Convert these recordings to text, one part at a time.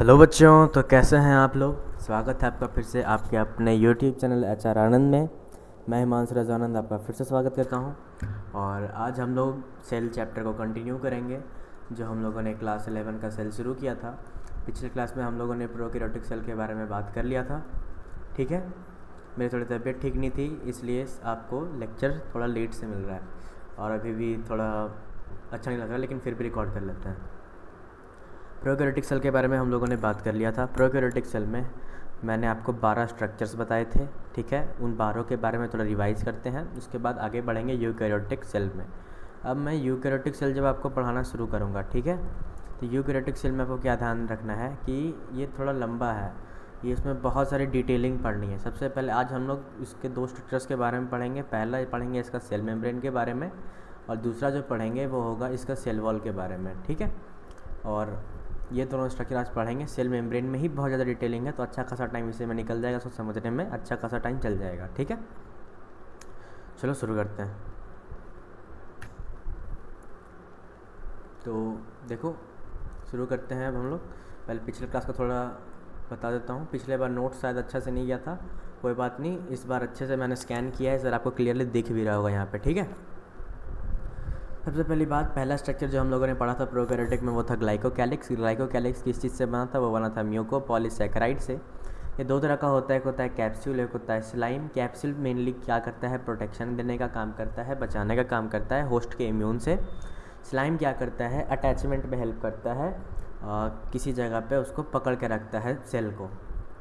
Hello बच्चों, तो कैसे हैं आप लोग। स्वागत है आपका फिर से आपके अपने यूट्यूब चैनल एचआर आनंद में। मैं हिमांशु आनंद आपका फिर से स्वागत करता हूं। और आज हम लोग सेल चैप्टर को कंटिन्यू करेंगे, जो हम लोगों ने क्लास 11 का सेल शुरू किया था। पिछले क्लास में हम लोगों ने प्रोकैरियोटिक सेल के बारे में बात कर लिया था। ठीक है, मेरी थोड़ी तबीयत ठीक नहीं थी, इसलिए आपको लेक्चर थोड़ा लेट से मिल रहा है और अभी भी थोड़ा अच्छा नहीं लग रहा, लेकिन फिर भी रिकॉर्ड कर लेते हैं। प्रोकैरियोटिक सेल के बारे में हम लोगों ने बात कर लिया था। प्रोकैरियोटिक सेल में मैंने आपको 12 स्ट्रक्चर्स बताए थे। ठीक है, उन 12 के बारे में थोड़ा रिवाइज करते हैं, उसके बाद आगे बढ़ेंगे यूकैरियोटिक सेल में। अब मैं यूकैरियोटिक सेल जब आपको पढ़ाना शुरू करूँगा, ठीक है, तो यूकैरियोटिक सेल में आपको क्या ध्यान रखना है कि ये थोड़ा लंबा है, ये इसमें बहुत सारी डिटेलिंग पढ़नी है। सबसे पहले आज हम लोग इसके 2 स्ट्रक्चर्स के बारे में पढ़ेंगे। पहला पढ़ेंगे इसका सेल मेम्ब्रेन के बारे में, और दूसरा जो पढ़ेंगे वो होगा इसका सेल वॉल के बारे में। ठीक है, और ये दोनों स्ट्रक्चर आज पढ़ेंगे। सेल मेम्ब्रेन में ही बहुत ज़्यादा डिटेलिंग है, तो अच्छा खासा टाइम इसे में निकल जाएगा, उसको समझने में अच्छा खासा टाइम चल जाएगा। ठीक है, चलो शुरू करते हैं। तो देखो, शुरू करते हैं अब हम लोग। पहले पिछले क्लास का थोड़ा बता देता हूँ। पिछले बार नोट शायद अच्छा से नहीं किया था, कोई बात नहीं, इस बार अच्छे से मैंने स्कैन किया है सर, आपको क्लियरली दिख भी रहा होगा यहाँ पे। ठीक है, सबसे पहली बात, पहला स्ट्रक्चर जो हम लोगों ने पढ़ा था प्रोकैरियोटिक में वो था ग्लाइकोकैलिक्स। ग्लाइकोकैलिक्स किस चीज़ से बना था? वो बना था म्यूकोपॉलीसैकेराइड से। ये 2 तरह का होता है, एक होता है कैप्सूल, एक होता है स्लाइम। कैप्सूल मेनली क्या करता है? प्रोटेक्शन देने का काम करता है, बचाने का काम करता है होस्ट के इम्यून से। स्लाइम क्या करता है? अटैचमेंट में हेल्प करता है, किसी जगह पे उसको पकड़ के रखता है सेल को।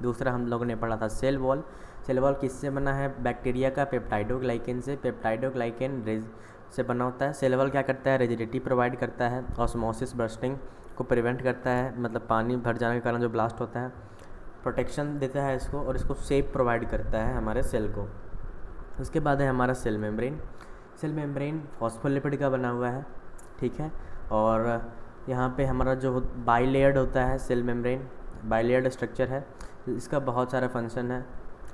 दूसरा हम लोगों ने पढ़ा था सेल वॉल। सेल वॉल किससे बना है? बैक्टीरिया का पेप्टाइडोग्लाइकेन से। पेप्टाइडोग्लाइकेन से बना होता है। सेल वॉल क्या करता है? रिजिडिटी प्रोवाइड करता है, ऑस्मोसिस बर्स्टिंग को प्रिवेंट करता है, मतलब पानी भर जाने के कारण जो ब्लास्ट होता है, प्रोटेक्शन देता है इसको, और इसको शेप प्रोवाइड करता है हमारे सेल को। उसके बाद है हमारा cell membrane. Cell membrane phospholipid का बना हुआ है। ठीक है, और यहाँ पे हमारा जो बाइलेयर्ड होता है सेल मेम्ब्रेन, बाइलेयर्ड स्ट्रक्चर है, इसका बहुत सारा फंक्शन है,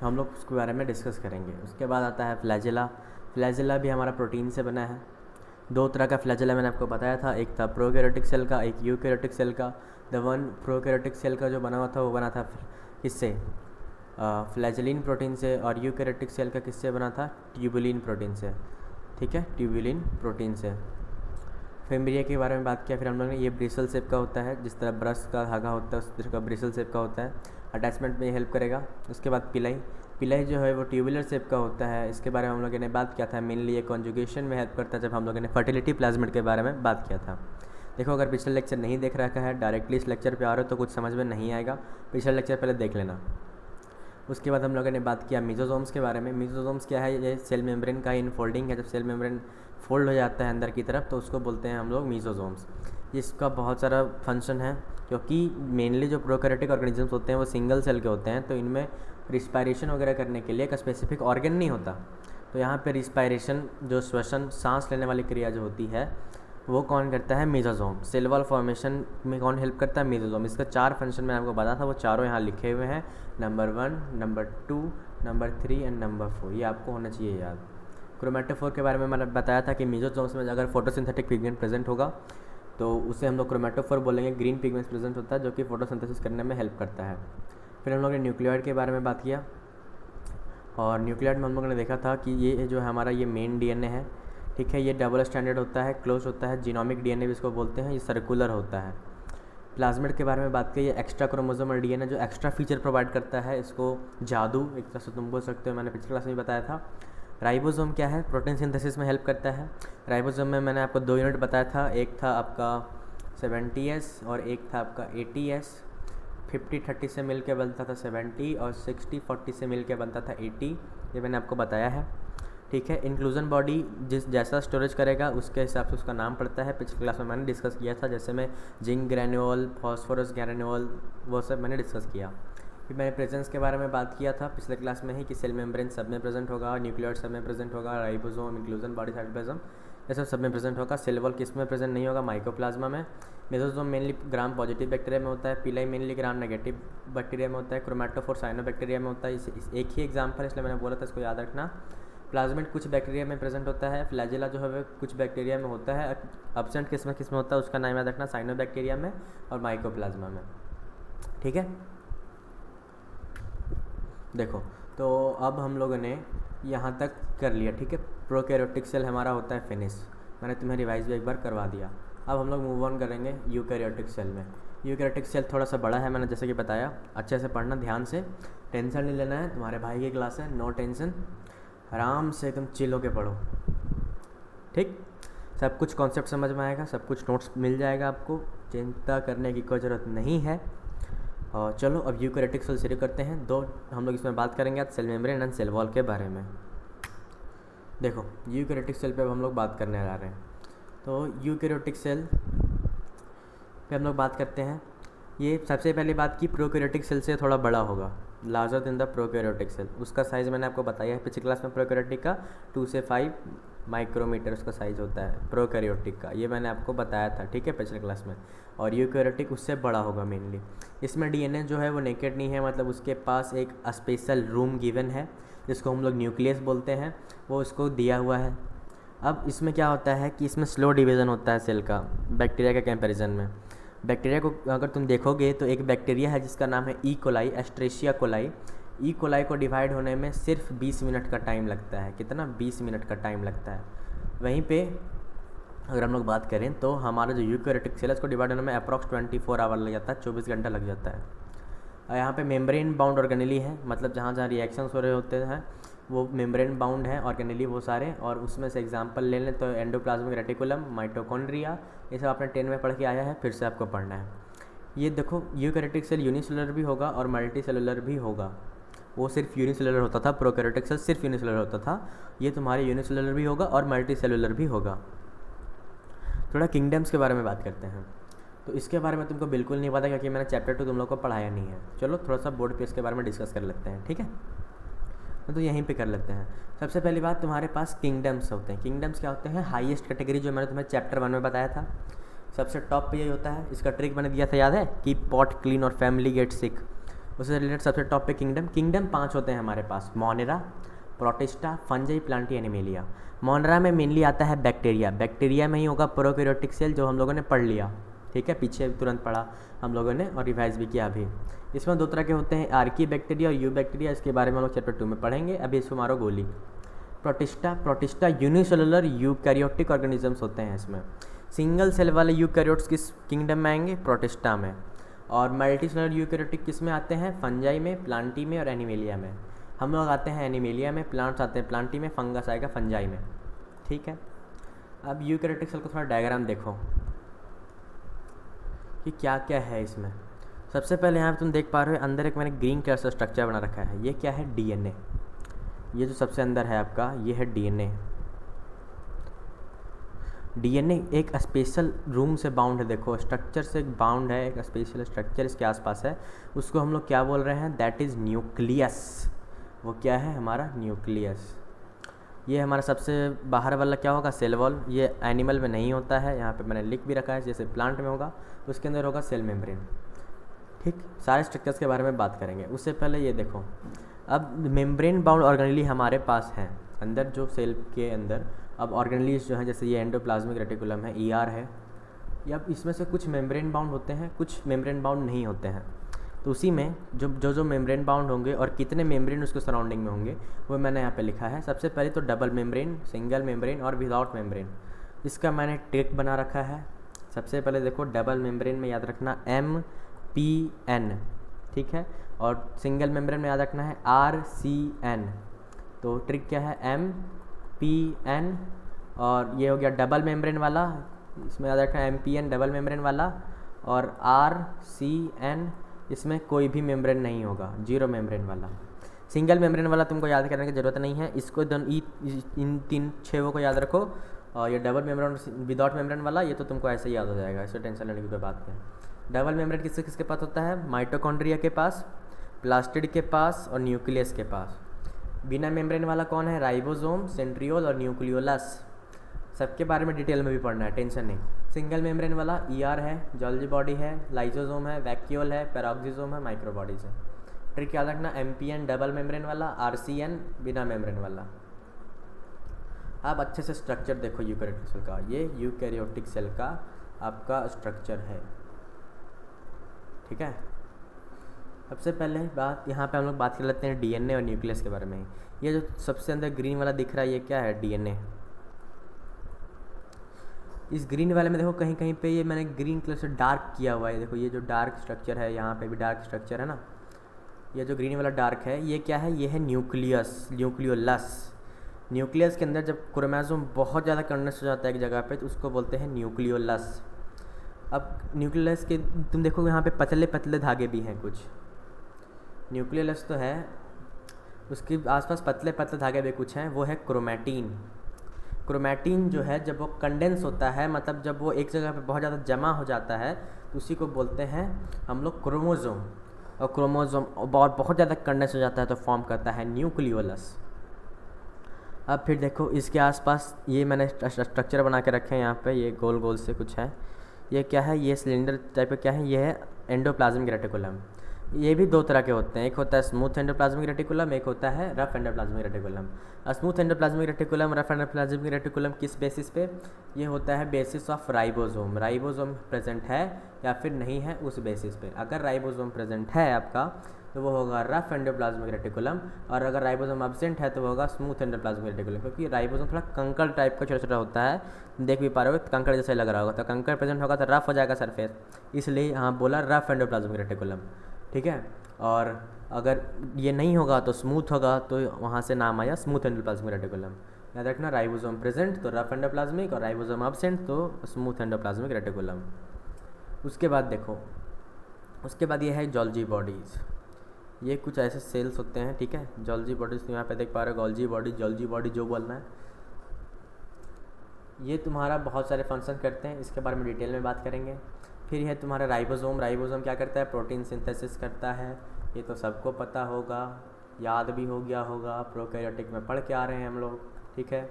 हम लोग उसके बारे में डिस्कस करेंगे। उसके बाद आता है फ्लैजेला। फ्लैजेला भी हमारा प्रोटीन से बना है। 2 तरह का फ्लैजेला मैंने आपको बताया था, एक था प्रोकैरियोटिक सेल का, एक यूकैरियोटिक सेल का। प्रोकैरियोटिक सेल का जो बना हुआ था वो बना था किससे? फ्लैजेलिन प्रोटीन से। और यूकैरियोटिक सेल का किससे बना था? ट्यूबुलिन प्रोटीन से। ठीक है, ट्यूबुलिन प्रोटीन से। फेम्ब्रिया के बारे में बात किया फिर हम लोग ने। ये ब्रिसल शेप का होता है, जिस तरह ब्रश का धागा होता है उस तरह का ब्रिसल शेप का होता है, अटैचमेंट में हेल्प करेगा। उसके बाद पिलाई जो है वो ट्यूबुलर शेप का होता है, इसके बारे में हम लोगों ने बात किया था। मेनली ये कॉन्जुगेशन में हेल्प करता है, जब हम लोगों ने फर्टिलिटी प्लाज्मिड के बारे में बात किया था। देखो, अगर पिछले लेक्चर नहीं देख रखा है, डायरेक्टली इस लेक्चर पे आ रहे हो तो कुछ समझ में नहीं आएगा, पिछला लेक्चर पहले देख लेना। उसके बाद हम लोगों ने बात किया मीजोजोम्स के बारे में। मीजोजोम्स क्या है? ये सेल मेम्ब्रेन का इनफोल्डिंग है। जब सेल मेम्ब्रेन फोल्ड हो जाता है अंदर की तरफ तो उसको बोलते हैं हम लोग मीजोजोम्स। इसका बहुत सारा फंक्शन है, क्योंकि मेनली जो प्रोकैरियोटिक ऑर्गेनिजम्स होते हैं वो सिंगल सेल के होते हैं, तो इनमें रिस्पायरेशन वगैरह करने के लिए एक स्पेसिफिक ऑर्गन नहीं होता। तो यहाँ पे रिस्पायरेशन, जो श्वसन, सांस लेने वाली क्रिया जो होती है, वो कौन करता है? मेसोसोम। सेल वॉल फॉर्मेशन में कौन हेल्प करता है? मेसोसोम। इसका 4 फंक्शन मैंने आपको बताया था, वो चारों यहाँ लिखे हुए हैं, number 1, number 2, number 3 and number 4। ये आपको होना चाहिए याद। क्रोमेटोफोर के बारे में मैंने बताया था कि मेसोसोम्स में अगर फोटोसिंथेटिक पिगमेंट प्रेजेंट होगा तो उसे हम लोग क्रोमेटोफोर बोलेंगे। ग्रीन पिगमेंट्स प्रेजेंट होता है जो कि फोटोसिंथेसिस करने में हेल्प करता है। फिर हम लोग ने न्यूक्लियोइड के बारे में बात किया, और न्यूक्लियोइड में हम लोगों ने देखा था कि ये जो है हमारा ये मेन डीएनए है। ठीक है, ये डबल स्टैंडर्ड होता है, क्लोज होता है, जीनोमिक डीएनए भी इसको बोलते हैं, ये सर्कुलर होता है। प्लाज्मिड के बारे में बात की, ये एक्स्ट्रा क्रोमोसोमल डीएनए जो एक्स्ट्रा फीचर प्रोवाइड करता है, इसको जादू एक तरह से तुम बोल सकते हो, मैंने पिछले क्लास में बताया था। राइबोसोम क्या है? प्रोटीन सिंथेसिस में हेल्प करता है। राइबोसोम में मैंने आपको 2 यूनिट बताया था, एक था आपका 70S और एक था आपका 80S। 50-30 से मिल के बनता था 70 और 60-40 से मिल के बनता था 80, ये मैंने आपको बताया है। ठीक है, इंक्लूजन बॉडी जिस जैसा स्टोरेज करेगा उसके हिसाब से उसका नाम पड़ता है, पिछले क्लास में मैंने डिस्कस किया था, जैसे मैं जिंक ग्रैन्यूल, फॉस्फोरस ग्रैन्यूल, वो सब मैंने डिस्कस किया। फिर मैंने प्रेजेंस के बारे में बात किया था पिछले क्लास में ही कि सेल मेम्ब्रेन सब में प्रेजेंट होगा, न्यूक्लियोइड सब में प्रेजेंट होगा, राइबोसोम, इंक्लूजन बॉडी, साइटोप्लाज्म, ये सब में प्रेजेंट होगा। सेल वॉल किस में प्रेजेंट नहीं होगा? माइकोप्लाज्मा में। Mesosome mainly gram positive bacteria में होता है। पिलाई मेनली ग्राम नेगेटिव बैक्टीरिया में होता है। क्रोमेटोफोर साइनोबैक्टीरिया में होता है। इस एक ही एग्जाम्पल, इसलिए मैंने बोला था इसको याद रखना। प्लाज्मिड कुछ बैक्टीरिया में प्रेजेंट होता है। फ्लैजेला जो है कुछ बैक्टीरिया में होता है। एब्सेंट किस में होता है उसका नाम याद रखना, साइनोबैक्टीरिया में और माइकोप्लाज्मा में। ठीक है। देखो, तो अब हम लोगों ने यहाँ तक कर लिया, ठीक है। प्रोकैरियोटिक सेल हमारा होता है फिनिश, मैंने तुम्हें रिवाइज भी एक बार करवा दिया। अब हम लोग मूव ऑन करेंगे यूकैरियोटिक सेल में। यूकैरियोटिक सेल थोड़ा सा बड़ा है, मैंने जैसे कि बताया, अच्छे से पढ़ना ध्यान से, टेंशन नहीं लेना है, तुम्हारे भाई की क्लास है, नो टेंशन, आराम से एकदम चिल होके पढ़ो, ठीक। सब कुछ कॉन्सेप्ट समझ में आएगा, सब कुछ नोट्स मिल जाएगा आपको, चिंता करने की कोई ज़रूरत नहीं है। और चलो अब यूकैरियोटिक सेल शुरू करते हैं। दो हम लोग इसमें बात करेंगे आज cell membrane and cell wall के बारे में। देखो, यूकैरियोटिक सेल पे अब हम लोग बात करने जा रहे हैं। तो यूकैरियोटिक सेल पे हम लोग बात करते हैं। ये सबसे पहली बात की प्रोकैरियोटिक सेल से थोड़ा बड़ा होगा, larger than the prokaryotic cell. उसका साइज़ मैंने आपको बताया है पिछली क्लास में, प्रोकैरियोटिक का 2 से 5 माइक्रोमीटर उसका साइज़ होता है प्रोकैरियोटिक का, ये मैंने आपको बताया था, ठीक है, पिछले क्लास में। और यूकैरियोटिक उससे बड़ा होगा मेनली। इसमें डीएनए जो है वो नेकेड नहीं है, मतलब उसके पास एक स्पेशल रूम गिवन है जिसको हम लोग न्यूक्लियस बोलते हैं, वो उसको दिया हुआ है। अब इसमें क्या होता है कि इसमें स्लो डिवीज़न होता है सेल का बैक्टीरिया के कंपैरिजन में। बैक्टीरिया को अगर तुम देखोगे तो एक बैक्टीरिया है जिसका नाम है E coli, Escherichia coli. E coli को डिवाइड होने में सिर्फ 20 मिनट का टाइम लगता है। कितना? 20 मिनट का टाइम लगता है। वहीं पे अगर हम लोग बात करें तो हमारा जो यूकैरियोटिक सेल है उसको डिवाइड होने में अप्रॉक्स 24 आवर लग जाता है, 24 घंटा लग जाता है। और यहाँ पे मेम्ब्रेन बाउंड ऑर्गेनेली है, मतलब जहाँ जहाँ रिएक्शंस हो रहे होते हैं वो मेम्ब्रेन बाउंड है ऑर्गेनेली वो सारे। और उसमें से एग्जांपल ले लें तो एंडोप्लाज्मिक रेटिकुलम, माइटोकॉन्ड्रिया, ये सब आपने 10 में पढ़ के आया है, फिर से आपको पढ़ना है। ये देखो, यूकैरियोटिक सेल यूनिसेलुलर भी होगा और मल्टी सेलुलर भी होगा। वो सिर्फ यूनिसेलुलर होता था, प्रोकैरियोटिक सेल सिर्फ यूनिसेलुलर होता था। ये तुम्हारे यूनिसेलुलर भी होगा और मल्टी सेलुलर भी होगा। थोड़ा किंगडम्स के बारे में बात करते हैं। तो इसके बारे में तुमको बिल्कुल नहीं पता क्योंकि मैंने चैप्टर 2 तुम लोग को पढ़ाया नहीं है। चलो थोड़ा सा बोर्ड पे इसके बारे में डिस्कस कर लेते हैं, ठीक है। तो यहीं पे कर लेते हैं। सबसे पहली बात, तुम्हारे पास किंगडम्स होते हैं। किंगडम्स क्या होते हैं? हाईएस्ट कैटेगरी, जो मैंने तुम्हें चैप्टर 1 में बताया था, सबसे टॉप पे यही होता है। इसका ट्रिक मैंने दिया था, याद है कि पॉट क्लीन और फैमिली गेट सिक, उससे रिलेटेड सबसे टॉप पे किंगडम 5 होते हैं हमारे पास। Monera, Protista, Fungi, Plantae, Animalia. Monera में मेनली आता है बैक्टीरिया में ही होगा प्रोकैरियोटिक सेल, जो हम लोगों ने पढ़ लिया, ठीक है, पीछे तुरंत पढ़ा हम लोगों ने और रिवाइज भी किया अभी। इसमें 2 तरह के होते हैं, आर्की बैक्टीरिया और यू बैक्टीरिया, इसके बारे में हम लोग चैप्टर 2 में पढ़ेंगे। अभी इसको मारो गोली। प्रोटिस्टा यूनिसेलुलर यूकैरियोटिक ऑर्गेनिजम्स होते हैं। इसमें सिंगल सेल वाले यूकैरियोट्स किस किंगडम में आएंगे? प्रोटिस्टा में। और मल्टी सेलुलर यूकैरियोटिक किस में आते हैं? फंजाई में, प्लांटी में और एनिमेलिया में। हम लोग आते हैं एनिमेलिया में, प्लांट्स आते हैं प्लांटी में, फंगस आएगा फंजाई में, ठीक है। अब यूकैरियोटिक सेल को थोड़ा डायग्राम देखो कि क्या क्या है इसमें। सबसे पहले यहाँ पे तुम देख पा रहे हो अंदर एक मैंने ग्रीन कलर से स्ट्रक्चर बना रखा है। ये क्या है? डीएनए। ये जो सबसे अंदर है आपका, ये है डीएनए। डीएनए एक स्पेशल रूम से बाउंड है, देखो स्ट्रक्चर से बाउंड है, एक स्पेशल स्ट्रक्चर इसके आसपास है। उसको हम लोग क्या बोल रहे हैं? That is nucleus. वो क्या है? हमारा न्यूक्लियस। ये हमारा सबसे बाहर वाला क्या होगा? Cell wall. ये एनिमल में नहीं होता है, यहाँ पे मैंने लिख भी रखा है, जैसे प्लांट में होगा उसके अंदर होगा सेल मेम्ब्रेन, ठीक। सारे स्ट्रक्चर्स के बारे में बात करेंगे, उससे पहले ये देखो, अब मेम्ब्रेन बाउंड ऑर्गेनेली हमारे पास हैं अंदर, जो सेल के अंदर। अब ऑर्गेनेलीज जो है, जैसे ये एंडोप्लाज्मिक रेटिकुलम है, ईआर है, या इसमें से कुछ मेम्ब्रेन बाउंड होते हैं, कुछ मेम्ब्रेन बाउंड नहीं होते हैं। तो उसी में जो मेम्ब्रेन बाउंड होंगे और कितने मेम्ब्रेन उसके सराउंडिंग में होंगे वो मैंने यहाँ पे लिखा है। सबसे पहले तो डबल मेम्ब्रेन, सिंगल मेम्ब्रेन और विदाउट मेम्ब्रेन, इसका मैंने ट्रिक बना रखा है। सबसे पहले देखो, डबल मेम्ब्रेन में याद रखना MPN, ठीक है, और सिंगल मेम्ब्रेन में याद रखना है RCN। तो ट्रिक क्या है? MPN, और ये हो गया डबल मेम्ब्रेन वाला, इसमें याद रखना है MPN डबल मेम्ब्रेन वाला, और RCN इसमें कोई भी मेम्ब्रेन नहीं होगा, 0 मेम्ब्रेन वाला। सिंगल मेम्ब्रेन वाला तुमको याद करने की ज़रूरत नहीं है, इसको इन 3 को याद रखो। और ये डबल मेम्ब्रेन विदाउट मेम्ब्रेन वाला, ये तो तुमको ऐसे ही याद हो जाएगा, इससे टेंशन लेने की कोई बात नहीं। डबल मेम्ब्रेन किसके किसके पास होता है? माइटोकॉन्ड्रिया के पास, प्लास्टिड के पास और न्यूक्लियस के पास। बिना मेम्ब्रेन वाला कौन है? राइबोसोम, सेंट्रियोल और न्यूक्लियोलस। सबके बारे में डिटेल में भी पढ़ना है, टेंशन नहीं। सिंगल मेम्ब्रेन वाला ER है, जॉल्जी बॉडी है, लाइसोसोम है, वैक्यूल है, पेरोक्सिसोम है, माइक्रोबॉडीज है। ट्रिक याद रखना, MPN डबल मेम्ब्रेन वाला, RCN बिना मेम्ब्रेन वाला। अब अच्छे से स्ट्रक्चर देखो यूकैरियोटिक सेल का। ये यूकैरियोटिक सेल का आपका स्ट्रक्चर है, ठीक है। सबसे पहले बात यहाँ पे हम लोग बात कर लेते हैं डीएनए और न्यूक्लियस के बारे में। ये जो सबसे अंदर ग्रीन वाला दिख रहा है ये क्या है? डीएनए। इस ग्रीन वाले में देखो कहीं कहीं पे ये मैंने ग्रीन कलर से डार्क किया हुआ है, देखो ये जो डार्क स्ट्रक्चर है, यहाँ पे भी डार्क स्ट्रक्चर है ना, ये जो ग्रीन वाला डार्क है ये क्या है? ये है न्यूक्लियस, न्यूक्लियोलस। न्यूक्लियस के अंदर जब क्रोमोसोम बहुत ज़्यादा कंडेंस हो जाता है एक जगह पे तो उसको बोलते हैं न्यूक्लियोलस। अब न्यूक्लियस के तुम देखो यहाँ पे पतले पतले धागे भी हैं कुछ, न्यूक्लियोलस तो है, उसके आसपास पतले पतले धागे भी कुछ हैं, वो है क्रोमैटिन। क्रोमैटिन जो है जब वो कंडेंस होता है, मतलब जब वो एक जगह पे बहुत ज़्यादा जमा हो जाता है तो उसी को बोलते हैं हम लोग क्रोमोसोम। और क्रोमोसोम बहुत ज़्यादा कंडेंस हो जाता है तो फॉर्म करता है न्यूक्लियोलस। अब फिर देखो इसके आसपास ये मैंने स्ट्रक्चर बना के रखे हैं यहाँ पे, ये गोल गोल से कुछ है, ये क्या है? ये सिलेंडर टाइप का क्या है? ये है एंडोप्लाज्मिक रेटिकुलम। ये भी दो तरह के होते हैं, एक होता है स्मूथ एंडोप्लाज्मिक रेटिकुलम, एक होता है rough endoplasmic reticulum. Smooth endoplasmic reticulum, rough endoplasmic reticulum किस बेसिस पे? ये होता है basis of ribosome. Ribosome present है या फिर नहीं है उस बेसिस पे। अगर राइबोसोम प्रेजेंट है आपका तो वो होगा रफ एंडोप्लाज्मिक रेटिकुलम, और अगर राइबोसोम एब्सेंट है तो वो होगा स्मूथ एंडोप्लाज्मिक रेटिकुलम। क्योंकि राइबोसोम थोड़ा कंकड़ टाइप का छोटा छोटा होता है, देख भी पा रहे हो कंकड़ जैसे लग रहा होगा, तो कंकड़ प्रेजेंट होगा तो रफ हो जाएगा सरफेस, इसलिए यहाँ बोला रफ एंडोप्लाज्मिक रेटिकुलम। ठीक है, और अगर ये नहीं होगा तो स्मूथ होगा, तो वहाँ से नाम आया स्मूथ एंडोप्लाज्मिक रेटिकुलम। याद रखना, राइबोसोम प्रेजेंट तो रफ एंडोप्लाज्मिक, और राइबोसोम एब्सेंट तो स्मूथ एंडोप्लाज्मिक रेटिकुलम। उसके बाद देखो, उसके बाद ये है गोल्जी बॉडीज़। ये कुछ ऐसे सेल्स होते हैं, ठीक है, गोल्जी बॉडीज़ यहाँ पे देख पा रहे हो, गोल्जी बॉडी जो बोलना है। ये तुम्हारा बहुत सारे फंक्शन करते हैं, इसके बारे में डिटेल में बात करेंगे। फिर है तुम्हारा राइबोसोम। राइबोसोम क्या करता है? प्रोटीन सिंथेसिस करता है, ये तो सबको पता होगा, याद भी हो गया होगा, प्रोकैरियोटिक में पढ़ के आ रहे हैं हम लोग, ठीक है।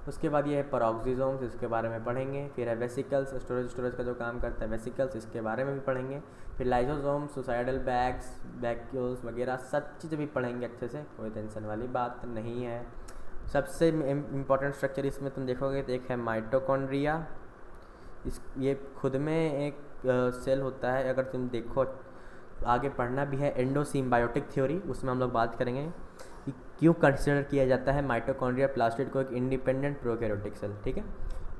उसके बाद ये है पेरोक्सिसोम्स, इसके बारे में पढ़ेंगे। फिर है वेसिकल्स, स्टोरेज का जो काम करता है वेसिकल्स, इसके बारे में भी पढ़ेंगे। फिर लाइसोसोम, सुसाइडल बैग्स, वैक्यूल्स वगैरह सब चीज़ें भी पढ़ेंगे अच्छे से, कोई टेंशन वाली बात नहीं है। सबसे इम्पॉर्टेंट स्ट्रक्चर इसमें तुम देखोगे तो एक है माइटोकॉन्ड्रिया। ये खुद में एक सेल होता है। अगर तुम देखो आगे पढ़ना भी है एंडोसिम्बायोटिक थ्योरी, उसमें हम लोग बात करेंगे कि क्यों कंसिडर किया जाता है माइटोकॉन्ड्रिया प्लास्टिड को एक इंडिपेंडेंट प्रोकैरियोटिक सेल, ठीक है।